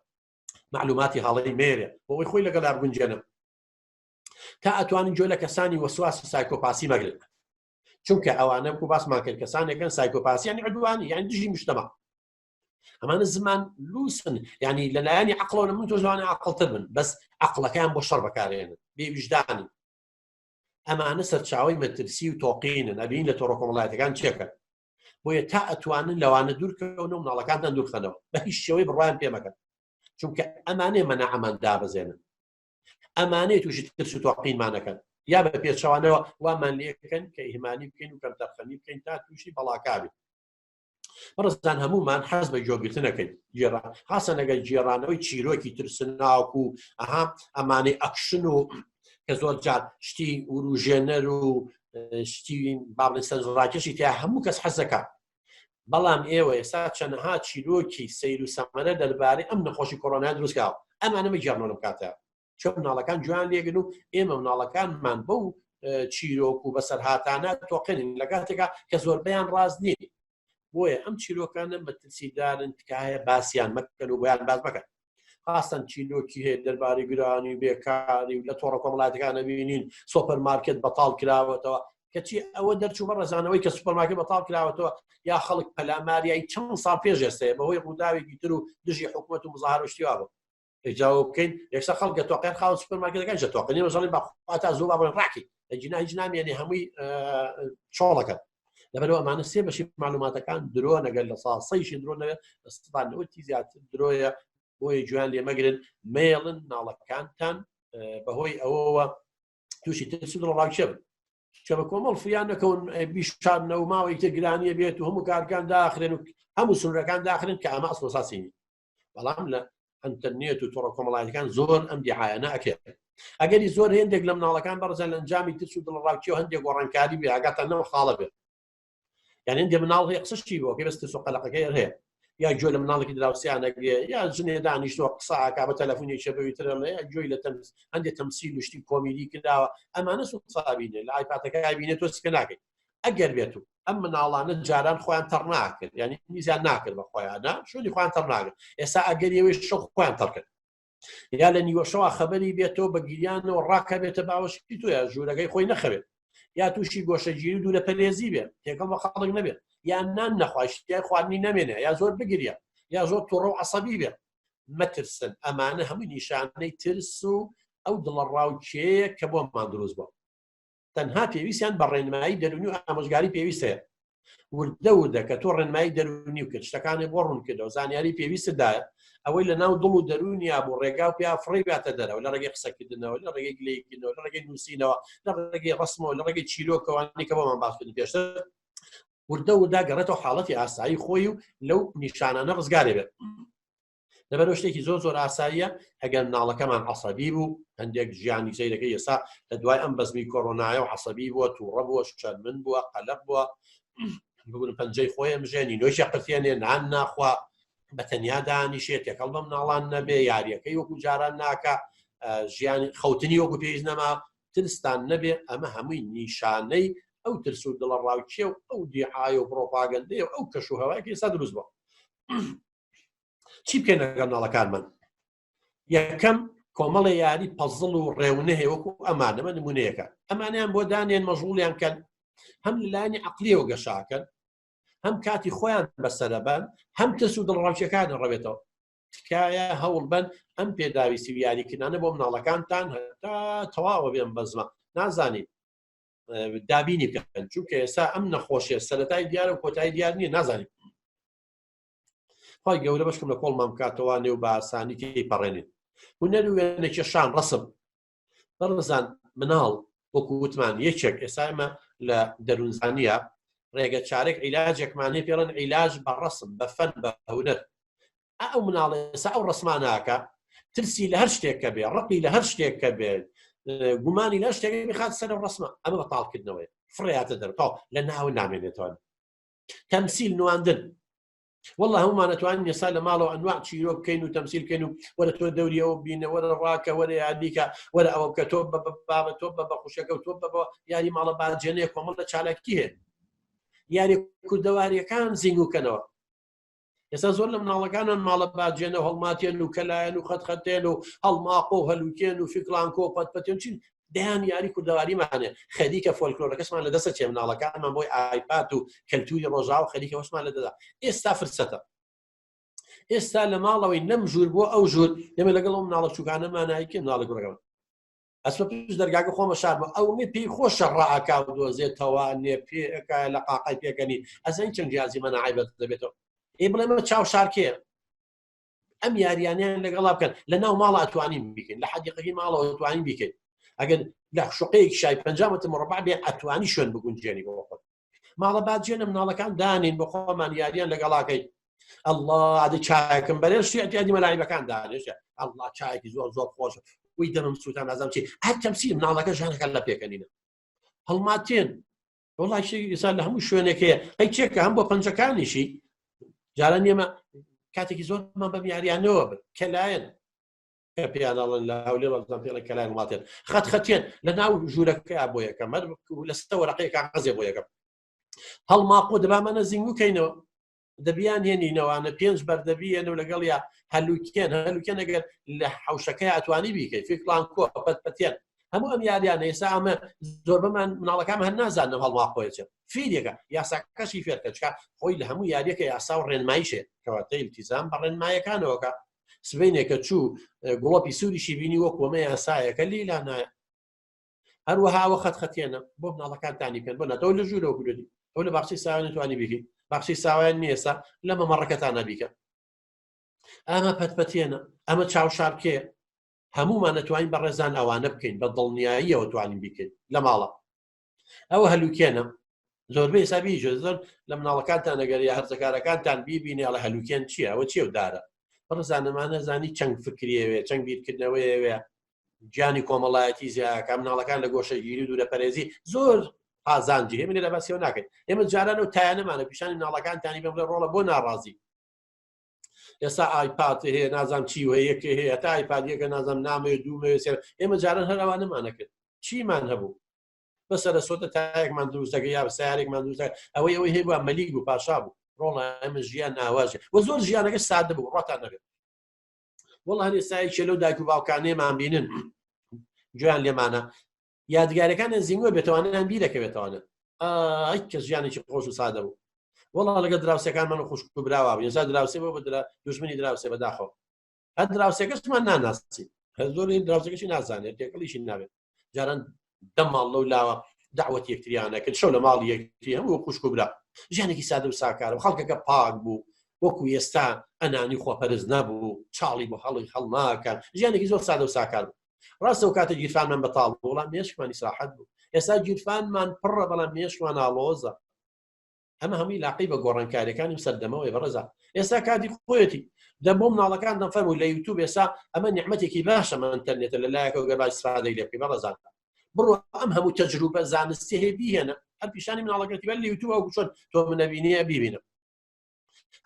معلوماتی هەڵەی مێرێ بۆی خۆی لەگەڵ بگونجێنم تا ئەتوانین جۆ لە کەسانی وەسواس و سایکۆپاسی مەگرن چونکە ئەوانە کو باسمان کرد کەسانێکن سایکۆپاسیانی عدوانی یان دژی مشتەما ئەمانە زمان لوسن ینی لەلایەنی عقلەوە من تۆ جوانە عقلتر بن بەس عقلەکان بۆ شەڕ بەکارێنن بێ وجدانی ئەمانە سەرچاوی مەترسی و تۆقینن ئەبین لە تۆڕە کۆمەڵایەتەکان چێکە بۆیە تا ئەتوانن لەوانە دوورکەون و مناڵەکانتان دوورخەنەوە بە هیچ شێوەی بڕوایان پێمەکەن چونکە ئەمانەیە مەناعەمان دابەزێنن ئەمانەیە تووشی ترس و تۆقینمانەکەن یا بە پێچەوانەوە وامان لێکەن کە ئیهمانی بکەین و کەم تەرخەمی بکەین تا تووشی بەڵاکاوی بەڕستان هەمومان حەز بە جۆگرتنەکەین خاسە نەگەل جێڕانەوەی چیرۆکی ترسناوک و ئەمانەی ئەکشن و کە زۆر جار شتی وروژێنەر و شتی باڵستان ڕاکێشی تیا هەموو کەس حەزەکە بەڵام ئێوە ئێستا چەندەها چیرۆکی سەیر و سەمەرە دەربارەی ئەم نەخۆشی کۆڕۆنا دروستکاوە ئەمانە مەگەڕنەوە لەم کاتە چۆن مناڵەکان جوان لێگن و ئێمە مناڵەکانمان بەو چیرۆک و بەسەرهاتانە تۆقێنین لە کاتێکا کە زۆربەیان ڕاست نین بۆیە ئەم چیرۆکانە بەترسیدارن تکایە باسییان مەکەن و بۆیان باز مەکەن خاستن چیرۆکی هەیە دەربارەی گرانی و بێکاری و لە تۆڕە کۆمەڵایەتەکانە بینین سۆپەرمارکێت بەتاڵ کراوەتەوە کەچی ئەوە دەرچوو بە ڕێزانەوەی کە سوپەرمارکێت بەتاڵ کراوەتەوە یا خەڵک پەلاماریایی چەند ساڵ پێش ئێستەیە بەهۆی ڕووداوێکی تر و دژی حکوومەت و مزاهرەشتیوا بوو ئەجاوب بکەین یەکسەر خەڵکە تۆقێن خاوە سوپەرمارکێتەکان ژە تۆقێنی مەژەڵی بەخواتا زوو بابڕێن ڕاکی ئەجینا هیچ نامێنێ هەمووی چۆڵەکەن لەبەرەوە ئەمانە سێ بەشی معلوماتەکان درۆ نەگەر لە ساسەیشی درۆ دەستانەوەی زیاتر درۆیە بۆیە گویان لێمەگرن مێڵن ناڵەکانتان بەهۆی ئەوەوە تووشی ترس و دڵڕاکێ بن کە بە کۆمەڵ فریان نەکەون بیشارنەوە ماوەی تر گرانیە بێت و هەموو کارگان داخرێن و هەموو سنوورەکان داخرن کە ئەمە ئەسڵ ساسینی بەڵام لە ئەنتەرنێت و تۆڕە کۆمەڵایەتەکان زۆر ئەم دیعایانە ئەکرێت ئەگەری زۆر هێندێک لە مناڵەکان بەڕزان لە ئەنجامی ترس و دڵڕاکێ و هەندێک گۆڕانکاری بێ ئاگاتانەوە خاڵە بێت یعنی هەندێک مناڵ هەیە قسەشی بۆ کە بەست ترس و قەلەقەکەی هەیە یا گوێ لە مناڵێکی دراوسیانەگرێ یا ژنێ دانیشتەوە قسەکە بە تەلەفۆنێکی بەوی ترڵێ یا گوێی لە هەندێک تەمسیل و شتی کۆمیدی کراوە ئەمانە سوسابینێ لە ئایپاتەکە بینێت تۆ چکە ناکەیت ئەگەر بێت و ئەم مناڵانە جاران خۆیان تەڕ ناکرد یعنی میزیان ناکرد بە خۆیانە شوێنی خۆیان تەڕ ناکرد ئێستا ئەگەریەوەی شەو خۆیان تەڕکرد یا لە نیوەشەوە خەبەری بێتەوە بە گیریانەوە ڕاکە بێتە باوەشی تۆیە ژوورەکەی خۆی نەخەوێت یا تووشی گۆشەگیری و دوو لە پەلێزی بێت تێکەڵ بە خەڵک نەبێت یان نان نەخواشتیای خواردنی نامێنێ یا زۆر بگریە یا زۆر تووڕە و عەسەبی بێت مەترسن ئەمانە هەمووی نیشانەی ترس و ئەو دڵڕاوکێیە کە بۆمان دروست بووە تەنها پێویستیان بە ڕێنمایی دەرونی و ئامۆژگاری پێویستەیە وردە وردە کە تۆ ڕێنمایی دەرونی و کرد شتەکانی بۆ ڕوون کردەوە زانیاری پێویستدایە ئەوەی لە ناو دڵ و دەرونیا بۆ ڕێگا و پیا فڕی باتە دەرەوە لە ڕێگەی قسەکردنەوە لە ڕێگەی گلەیکردنەوە لە ڕێگەی نووسینەوە لە ڕێگەی ڕسمەوە لە ڕێگەی چیرۆکەوانی کە بۆمان باسکردن پێشتر وردە ودا گەڕێتەوە حاڵەتی ئاسایی خۆی و لەو نیشانانە ڕزگارێ بێت لەبەرەوە شتێکی زۆر زۆر ئاساییە ئەگەر مناڵەکەمان عەسەبی بوو هەندێک ژیانی سەیرەکەی ئێستا لە دوای ئەم بەزمی کۆڕۆنایە و عەسەبی بووە تووڕە بووە شەرمن بووە قەلەق بووە ببوون پەنجەی خۆی ئەمژێنی نوێژی قرتێنێ نان ناخوا بە تەنیا دانیشێت تێکەڵ بە مناڵان نەبێ یاریەکەی وەکو جاران ناکە ژیانی خەوتنی وەکو پێویست نەما ترستان نەبێ ئەمە هەمووی نیشانەی ئەو ترس و دڵڕاوکێ و ئەو دیعای و پرۆپاگەندەیە و ئەو کەش و هەوایەکی ئێستا دروست بووە چی بکەین لەگەڵ مناڵەکانمان یەکەم کۆمەڵی یاری پەزڵ و ڕێونە هەیە وەکو ئەمانەمە نمونەیەەکە ئەمانیان بۆ دانێن مەژغوڵیان کەن هەم لەلایەنی عەقلیەوە گەشاکەن هەم کاتی خۆیان بەسەرەبەن هەم ترس و دڵڕاوکێکان ڕەوێتەوە تکایە هەوڵ بن ئەم پێداویستی و یاریکردانە بۆ مناڵەکانتان هەتا تەواوە بێن بەزمە نازانین دابینی بکەن چونکە ئێستا ئەم نەخۆشیە سەرەتای دیارە و کۆتایی دیار نییە نازانین خۆی گەورە بەشکم لە کۆڵمان بکاتەوە نێو بە ئاسانی تێپەڕێنێت هونەر و وێنەکێشان ڕسم بەڕزان مناڵ وەکو وتمان یەکێک ئێستا ئێمە لە دەروونزانیە ڕێگە چارێک عیلاجێکمان هەیە پێڵەن عیلاج بە ڕسم بە فەن بە هونەر ئەو مناڵ ئێستا ئەو ڕسماناکە ترسی لە هەر شتێککە بێ ڕقی لە هەر شتێککە بێت گومانی لە شتێک بخات سەر ڕسمە ئەمە بەتاڵکردنەوەی فڕێاتە دەرتاو لە ناوە نامێنێتەوە تەمسیل نواندن والله هەمومان ئەتوانین ئێستا لە ماڵەوە ئەنواع چیرۆک بکەین و تەمسیل بکەین و وەرە تۆ دەوریەوە بینە وەرە ڕاکە وەرە یادیکە وەرە ئەوە بکە تۆ بابە تۆ بە خوشەکە و تۆ بە یاری ماڵە باجێنەیە کۆمەڵ لە چالاکی هەیە یاری کوردەواریەکان زیینگوکەنەوە ئێستا زۆر لە مناڵەکانان ماڵە باجێنە هەڵماتێن و کەلایەن و خەتخەتێن و هەڵماقۆ و هەلوکێن و فکران کۆ پەتپەتێن چین دەیان یاری کوردەواریمانێ خەریکە فۆلکلۆرەکەشمان لە دەستە چێ مناڵەکانمان بۆی ئایپات و کەلتوری ڕۆژا و خەریکەوەشمان لە دەدا ئێستا فرسەتە ئێستا لە ماڵەوەی نەم ژوور بۆ ئەو ژوور ئێمە لەگەڵ ئەو مناڵە چووکانەمان نایکە مناڵە گوڕەکەم ئەسمە پێش دەرگاکە خۆمە شارمە ئەوێ پێی خۆشە ڕائکا و دۆزێتەوە نێ پێەکە لە قاقای پێکەنی ئەزین چەند جیازی مە نەعیبەت دەبێتەوە ئێ بڵێمە چاو شارکەیە ئەم یاریانیان لەگەڵا بکەن لە ناو ماڵە ئەتوانین بکەین لە حەدیقەکەی ماڵەوە ئەتوانین بکەین ئەگەر لە شوقەیەکی شای 50 متر مربع بێ ئەتوانی شوێن بگونجێنی بۆ خۆت ماڵە باجێنە مناڵەکان دانین بە خۆمان یاریان لەگەڵاکەی الله عادی چایەکەم بەرێ شتێکی مەلایبەکان دانێشە الله چایەکی زۆر زۆر خۆشە وی دەمم سووتان نازانم چی هەر کەمسی مناڵەکە ژانەکان لە پێکەنینە هەڵماتێن وڵای ئێستا لە هەموو شوێنێکەیە قەی چێکە هەم بۆ پەنجەکانیشی جاران ئێمە کاتێکی زۆرمان بەم یاریانەوە بن کەلایەن کە پێیانڵن لە هەولێ وەزان پێڵی کەلایەن وڵاتێن خەتخەتێن لە ناو ژوورەکەی بۆ یەکەم لەستە وەرەقەیە کاغەزێ بۆ یەکەم هەڵماقۆ دەبامانە زیینگوکەینەوە دەبیان هێنینەوەوانە 5 بەردەبیێنە و لەگەڵ یا هەلوکێن ئەگەر لە حوشەکەی ئەتوانی بیکەیت فکران کۆ پەتپەتێن هەموو ئەم یاریانە ئێستا ئەمە زۆر بەمان مناڵەکان هەر نازانم هەڵماقۆیەچێت فیدێکە یاساکەشی فێرکەچکە خۆی لە هەموو یاریەکە یاسا و ڕێنماییشێت کەواتە ئیلتیزام بە ڕێنمایەکانەوەکە سبینێکە چوو گوڵۆپی سووریشی بینی وەکوەمە یاسایەکە لیلا نایە هەروەهاوە خەتخەتێنە بۆ مناڵەکانتانی پێن بۆ نەتەوە لە ژوورەوە گولودی ئەو لە باخچەی ساوێن نتوانی بیکەیت باخچەی ساوایان نیێستا لە مەمەڕەکەتانە بیکە ئەمە پەتپەتێنە ئەمە چاوشارکەیە هەمومان نەتوانین بە ڕێزان ئەوانە بکەین بە دڵنیاییەوە توانین بیکەین لە ماڵە ئەوە هەلوکێنە زۆربەی حسابی زۆر لە مناڵەکانتان ئەگەر یا هەرزەکارەکانتان بیبینێ لە هەلوکێن چییە ئەوە چێ و دارە بەڕزانەمانە زانی چەند فکرێوێ چەند بیرکردنەوەیەوێ گیانی کۆمەڵایەتی زیاکە مناڵەکان لە گۆشەگیری و دوورەپەرێزی زۆر ئازانجی هێمە لە باسیەوە ناکەین ئێمە جارانە و تایانەمانە پیشانی مناڵەکانتانی بەم لە ڕۆڵە بۆ ناڕازی ئێستا ئایپات هەیە نازانم چی وە یەکێ هەیە تا ئایپادیەکە نازانم نامێ دوومێ سێر ئێمە جاران هەروانەمانە کرد چیمان هەبوو بەسەرە سۆتە تایەکمان دروستەکە یا سیارێکمان دروستەکە ئەوەی هەیە بووە مەلیک بوو پاشا بوو ڕۆڵە ئەمە ژیان ناواژە وە زۆر ژیانەکە سادە بوو ڕاتان نەبێت وەڵا هەر ئێستای چێلە و دایک و باوکانێمان بینن گویان لێمانە یادگارەکانە زیینوە بێتوانیان بیرەکەوێتوانە ئەی کە ژیانێکی خۆش و سادە بوو وەڵا لەگە دراوسەکانمان خوشک و براوە ێستا دراوسێ بۆ بە دوژمنی دراوسێ بەداخەوە هەر دراوسەکەشمان ناناسی هەر زۆری دراوسەکەشی نازانێت تێکەڵیشی نابێت جاران دە ماڵ لەو لاوە داوەت یەکتریانە کرد شەو لە ماڵی یەکتری هەموو خوشک و برا ژیانێکی سادە و ساکارە خەڵکەکە پاک بوو وەکو ئێستا ئەنانی خۆپەرز نەبوو چاڵی بۆ هەڵ ناکەن ژیانێکی زۆر سادە و ساکار بوو ڕاستە و کاتە گیرفانمان بەتاڵ بوو وەڵام مێشکمانی ساحەت بوو ئێستا گیرفانمان پڕە بەڵام مێشکمان ئاڵۆزە ئەمە هەمووی لاقی بە گۆڕانکاریەکانیم سەردەمەوەی بەڕێزە ئێستا کاتی خۆیەتی دە بۆ مناڵەکان دەفەرمووی لە یوتیوب ئێستا ئەمە نیعمەتێکی باشە من ئینتەرنێتە لەلایەکە و گەر ئیسفادەی لێ بکەی بەڕێزان بڕۆ ئەم هەموو تەجروبە زانستی هەیە بیهێنە هەر پیشانی مناڵەکەتی بە لە یوتیوب ئەو چۆن تۆ منەبینیە بیبینە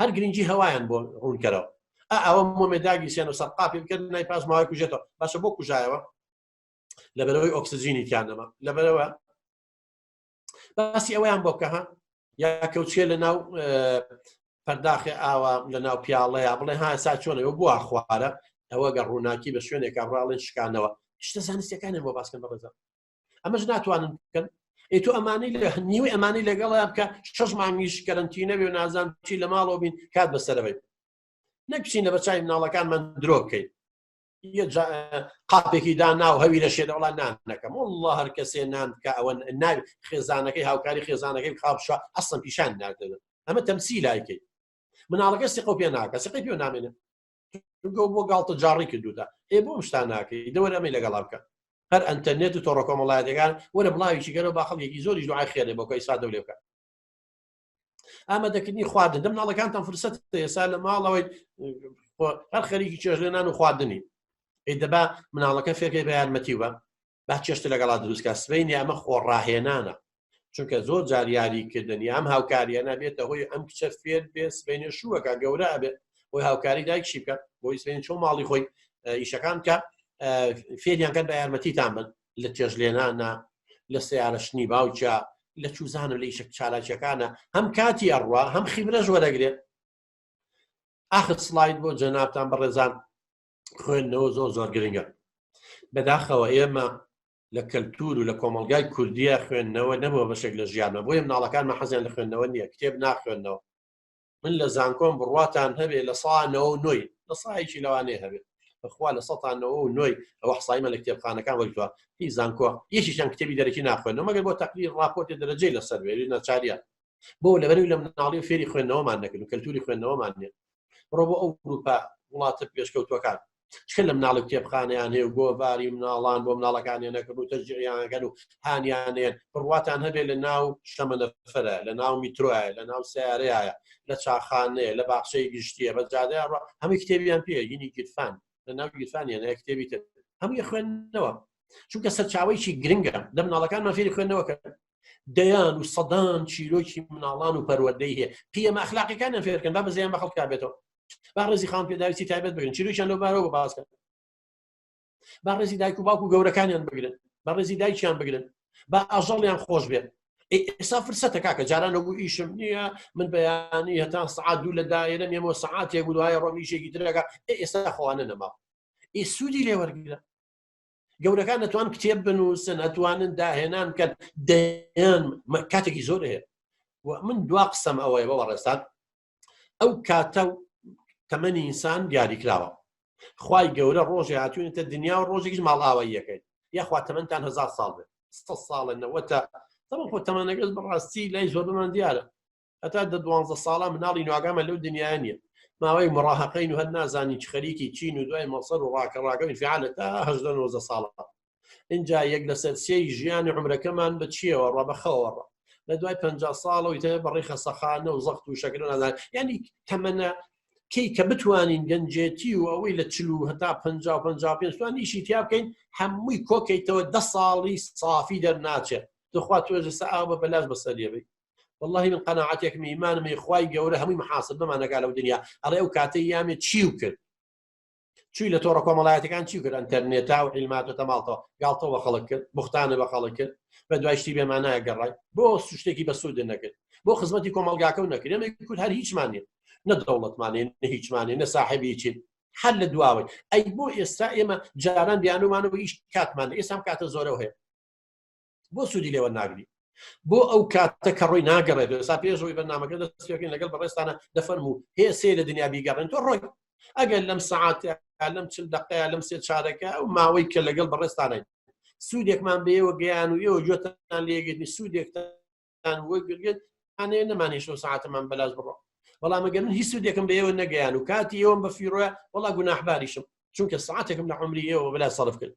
هەر گرنگی هەوایان بۆ ڕوونکەرەوە ئەوە مۆمێداگی سێن و سەرقاپی بکرد نای پاس ماوەی کوژێتەوە باشە بۆ کوژایەوە لەبەرەوەی ئۆکسجینی تیانەما لەبەرەوە باسی ئەوەیان بۆ بکە یا کەوچێ لە ناو پەرداخی ئاوە لە ناو پیاڵەیە بڵێ ها ئێستا چۆنەوە بووە خوارە ئەوە گە ڕووناکی بە شوێنێک ڕاڵێن شکانەوە شتە زانستیەکانیان بۆ باسکەن بەڕێزە ئەمەش ناتوانن بکەن ئێ تۆ ئەمانەی لە نیوەی ئەمانەی لەگەڵە بکە 6 مانگیش کەرەنتینە بێ و نازان چی لە ماڵەوە بین کات بەسەرەوەی نەکچینە بە چای مناڵەکانمان درۆ بکەیت قاپێکی دا ناو هەوی لە شێدە وڵان نانەکەم والله هەر کەسێ نان بکە ئەوە ناوی خێزانەکەی هاوکاری خێزانەکەی خاپشە ئەسڵن پیشان ناکردن ئەمە تەمسیلایکەی مناڵەکە سقە پێ ناکە سقی پێ نامێنێ بۆ گاڵتە جاڕی کردوتە ئێ بۆ شتان ناکەی دەوەرە ئەمەی لەگەڵا بکە هەر ئەنتەرنێت و تۆڕە کۆمەڵایەتەکان وەرە بڵاویی گەرە با خەڵکێکی زۆری دوعای خێرێ بۆ کە ئیسفادە لێ بکە ئامادەکردنی خواردن دەم مناڵەکانتان فرسەت ئێستا لە ماڵەوەی هەر خەریکی چێژلێنان و خواردنی ئەی دەبا مناڵەکە فێرکەی بە یارمەتی وە با چێشتە لەگەڵا دروستکە سبەینی ئەمە خۆڕاهێنانە چونکە زۆر جار یاریکردنی ئەم هاوکاریانە بێتە هۆی ئەم کچە فێر بێ سبەینێ شووەکە گەورە ئەبێ بۆی هاوکاری دایکشی بکە بۆی سبەین چۆن ماڵی خۆی ئیشەکان کە فێریان کەن بە یارمەتیتان بن لە چێژلێنانە لە سیارەشنی باوچە لە چوزانم لە ئیشە چالاکیەکانە هەم کاتی ئەڕوا هەم خیبرەش وەرەگرێت ئاخر سلاید بۆ جەنابتان بەڕێزان خوێندنەوە زۆر گرنگە بەداخەوە ئێمە لە کەلتور و لە کۆمەڵگای کوردیە خوێندنەوە نەبووە بەشێک لە ژیانمە، بۆیە مناڵەکانمە حەزیان لە خوێندنەوە نییە، کتێب ناخوێندنەوە. من لە زانکۆم بڕواتان هەبێ لە ساڵانەوە و نۆی لە سایکی لەوانەیە هەبێت بەخوا لە سەتانەوە و نۆی ئەوە حسایمە لە کتێبخانەکان وەرتووە هی زانکۆ یەکیشیان کتێبی دەرەکی ناخوێنەوە مەگەر بۆ تەقریر ڕاپۆرتی دەرەجەی لەسەر بێ نەچاریە بۆ لەبەروی لە مناڵی فێری خوێندنەوەمان نەکرد و کەلتوری خوێندنەوەمان نییە. بڕۆ بۆ ئەو گروپە وڵاتە پێشکەوتوەکان چکە لە مناڵی کتێبخانەیان هەیە و گۆڤاری مناڵان بۆ مناڵەکانیان نەکرد و تەشجیعیانەکەن و هانیانێن بڕواتان هەبێ لە ناو شەمەنەفەرە، لە ناو میترۆیە، لە ناو سیارەیە، لە چاخانەیە، لە باخچەی گشتیە، بە جادەیە هەمووی کتێبیان پێ یینی گیرفان لە ناو گیرفانیانەیە کتێبی تر هەمووی خوێندنەوە چونکە سەرچاوەیەکی گرنگە لە مناڵەکانمان فێری خوێندنەوە کرد. دەیان و سەدان چیرۆکی مناڵان و پەروەردەی هەیە پێمە ئەخلاقیەکانیان فێرکەن با بەزیان بە خەڵک کابێتەوە. با ڕێزی خاڵ پێداویستی تایبەت بگرن چیرۆکیان لەو بارەوە باسکەن، با ڕێزی دایک و باوکو گەورەکانیان بگرن، با ڕێزی دایکیان بگرن، با ئاژەڵیان خۆش بێت. ئێستا فرسەتە کاکە جاران ئەوبوو ئیشم نییە من بەیانی هەتا سەعات دوو لە دایرە مێمەوە سەعاتێک و دوایە ڕۆمیشێکی ترەکە ئێستا خۆوانە نەما سوودی لێ وەرگرە. گەورەکان نەتوان کتێب بنووسن ئەتوانن داهێنان کە دەیان کاتێکی زۆر هەیە. من دوا قسەم ئەوەیە بەوە ڕێستان ئەو کاتە و تەمەنی ئینسان دیاریکراوە. خوای گەورە ڕۆژێ هاتوونێتە دنیا و ڕۆژێکیش ماڵئاوایی یەکەین یاخوا تەمەنتان 1000 ساڵ بێت 100 ساڵە نەوەتە تەمەن خۆ تەمەنەکەس بەڕاستی لای زۆر بمان دیارە هەتا 12 ساڵە مناڵی نواگامە لەو دنیایە نییە ماوەی مڕاهەقەین و هەر نازانی چ خەریکی چین و دوای مەسەر و ڕاکەڕاکە ئینفعالە تا 18 ساڵە اینجا یەک لەسەر سێی ژیانی عمرەکەمان بە چیەوە ڕوا بەخەوەڕە لە دوای 50 ساڵەوەی تە بەڕێی خەسەخانە و زەخت و شەکر و نازانین یعنی تەمەنە کەی کە بتوانین گەنجێتی و ئەوەی لە 40 هەتا 50 توان ئیشی تیا بکەین هەمووی کۆکەیتەوە 10 ساڵی صافی دەرناچێت دخوا توێژە سەعا بە بەلاش بەسەریەبی والله من قەناعەتێکم ئیمانم خوای گەورە هەمووی محاسب بمانەکا لەو دنیا ئەڵێ ئەو کاتەی یامێت چی و کرد چی لە تۆڕە کۆمەڵایەتەکان چی کرد ئەنتەرنێتا و عیلماتە ماڵتەوە گاڵتەوە بە خەڵک کرد بوختانە بە خەڵک کرد بە دوای شتی بێمانایە گەڕای بۆ شتێکی بەسوود نەکرد بۆ خزمەتی کۆمەڵگاکە و نەکرد ئێمە کورد هەر هیچمانێ نە دەوڵەتمانێ نە هیچمانێ نە ساحێبی چین هەر لە دواوەی ئەی بۆ ئێستا ئێمە جاران بیانومانەوە ئیش کاتمان ئێستا کاتە زۆرەوە هەیە بۆ سوودی لێوە ناگری بۆ ئەو کاتە کە ڕۆی ناگەڕێت ئێستا پێشەوەی بەرنامەکە دەستپێکەین لەگەڵ بەڕێستانە دەفەرموو هەیە سێ لە دنیا بیگەڕێن تۆ ڕۆی ئەگەر لەم سەعاتە لەم 40 دقەیە لەم 3 چارەکە ئەو ماوەی کە لەگەڵ بەڕێستانین سوودێکمان بێەوە گەیان و ئێوە گوێتان لێگرنی سوودێکتان وەگرێت ئانێ نەمانێشەوە ساعتەمان بەلاش بڕۆ بەڵام ئەگەر من هیچ سوودێکم بێەوە نەگەیان و کاتی ئێوەم بە فیرۆە وەڵا گوناحباریشم چونکە ساعتێکم لە عمری ئێوە بەلا سەرف کرد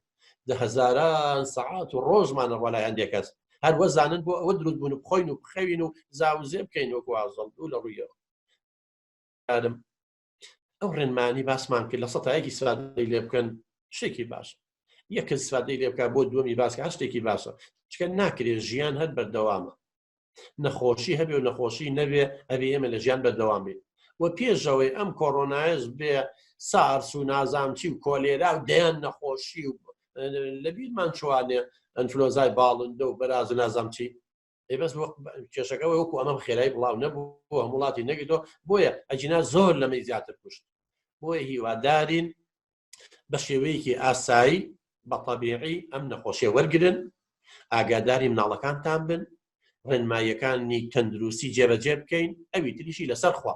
دە هەزاران ساعات و ڕۆژمانە وەلای هەندێک کەس هەر وەزانن بۆ ئەوە دروست بوون و بخۆین و بخەوین و زاوزێ بکەین وەکو ئازەڵ و لە ڕوویەوە ئەو ڕێنمانی باسمان کرد لە سەتایەکی سادەی لێ بکەن شتێکی باش یەک سادەی لێ بکە بۆ دووەمی باسکە هەر شتێکی باشە چکە ناکرێت ژیان هەر بەردەوامە نەخۆشی هەبێ و نەخۆشی نەبێ ئەبێ ئێمە لە ژیان بەردەوامی و پێشەوەی ئەم کۆڕۆنایەش بێ سارس و نازامچی و کۆلێرا و دەیان نەخۆشی و لەبیرمان چوانێ ئەنفلۆزای باڵندە و بەراز و نازامچی بەس کێشەکەەوە وەکو ئەمە خێرای بڵاو نەبوو هەم وڵاتی نەگەیتەوە بۆیە ئەجینا زۆر لەمەی زیاتر کوشت بۆیە هیوادارین بە شێوەیەکی ئاسایی بە تەبیعی ئەم نەخۆشیە وەرگرن ئاگاداری مناڵەکانتان بن ڕێنماییەکانی تەندروستی جێبەجێ بکەین ئەوی تریشی لەسەر خوا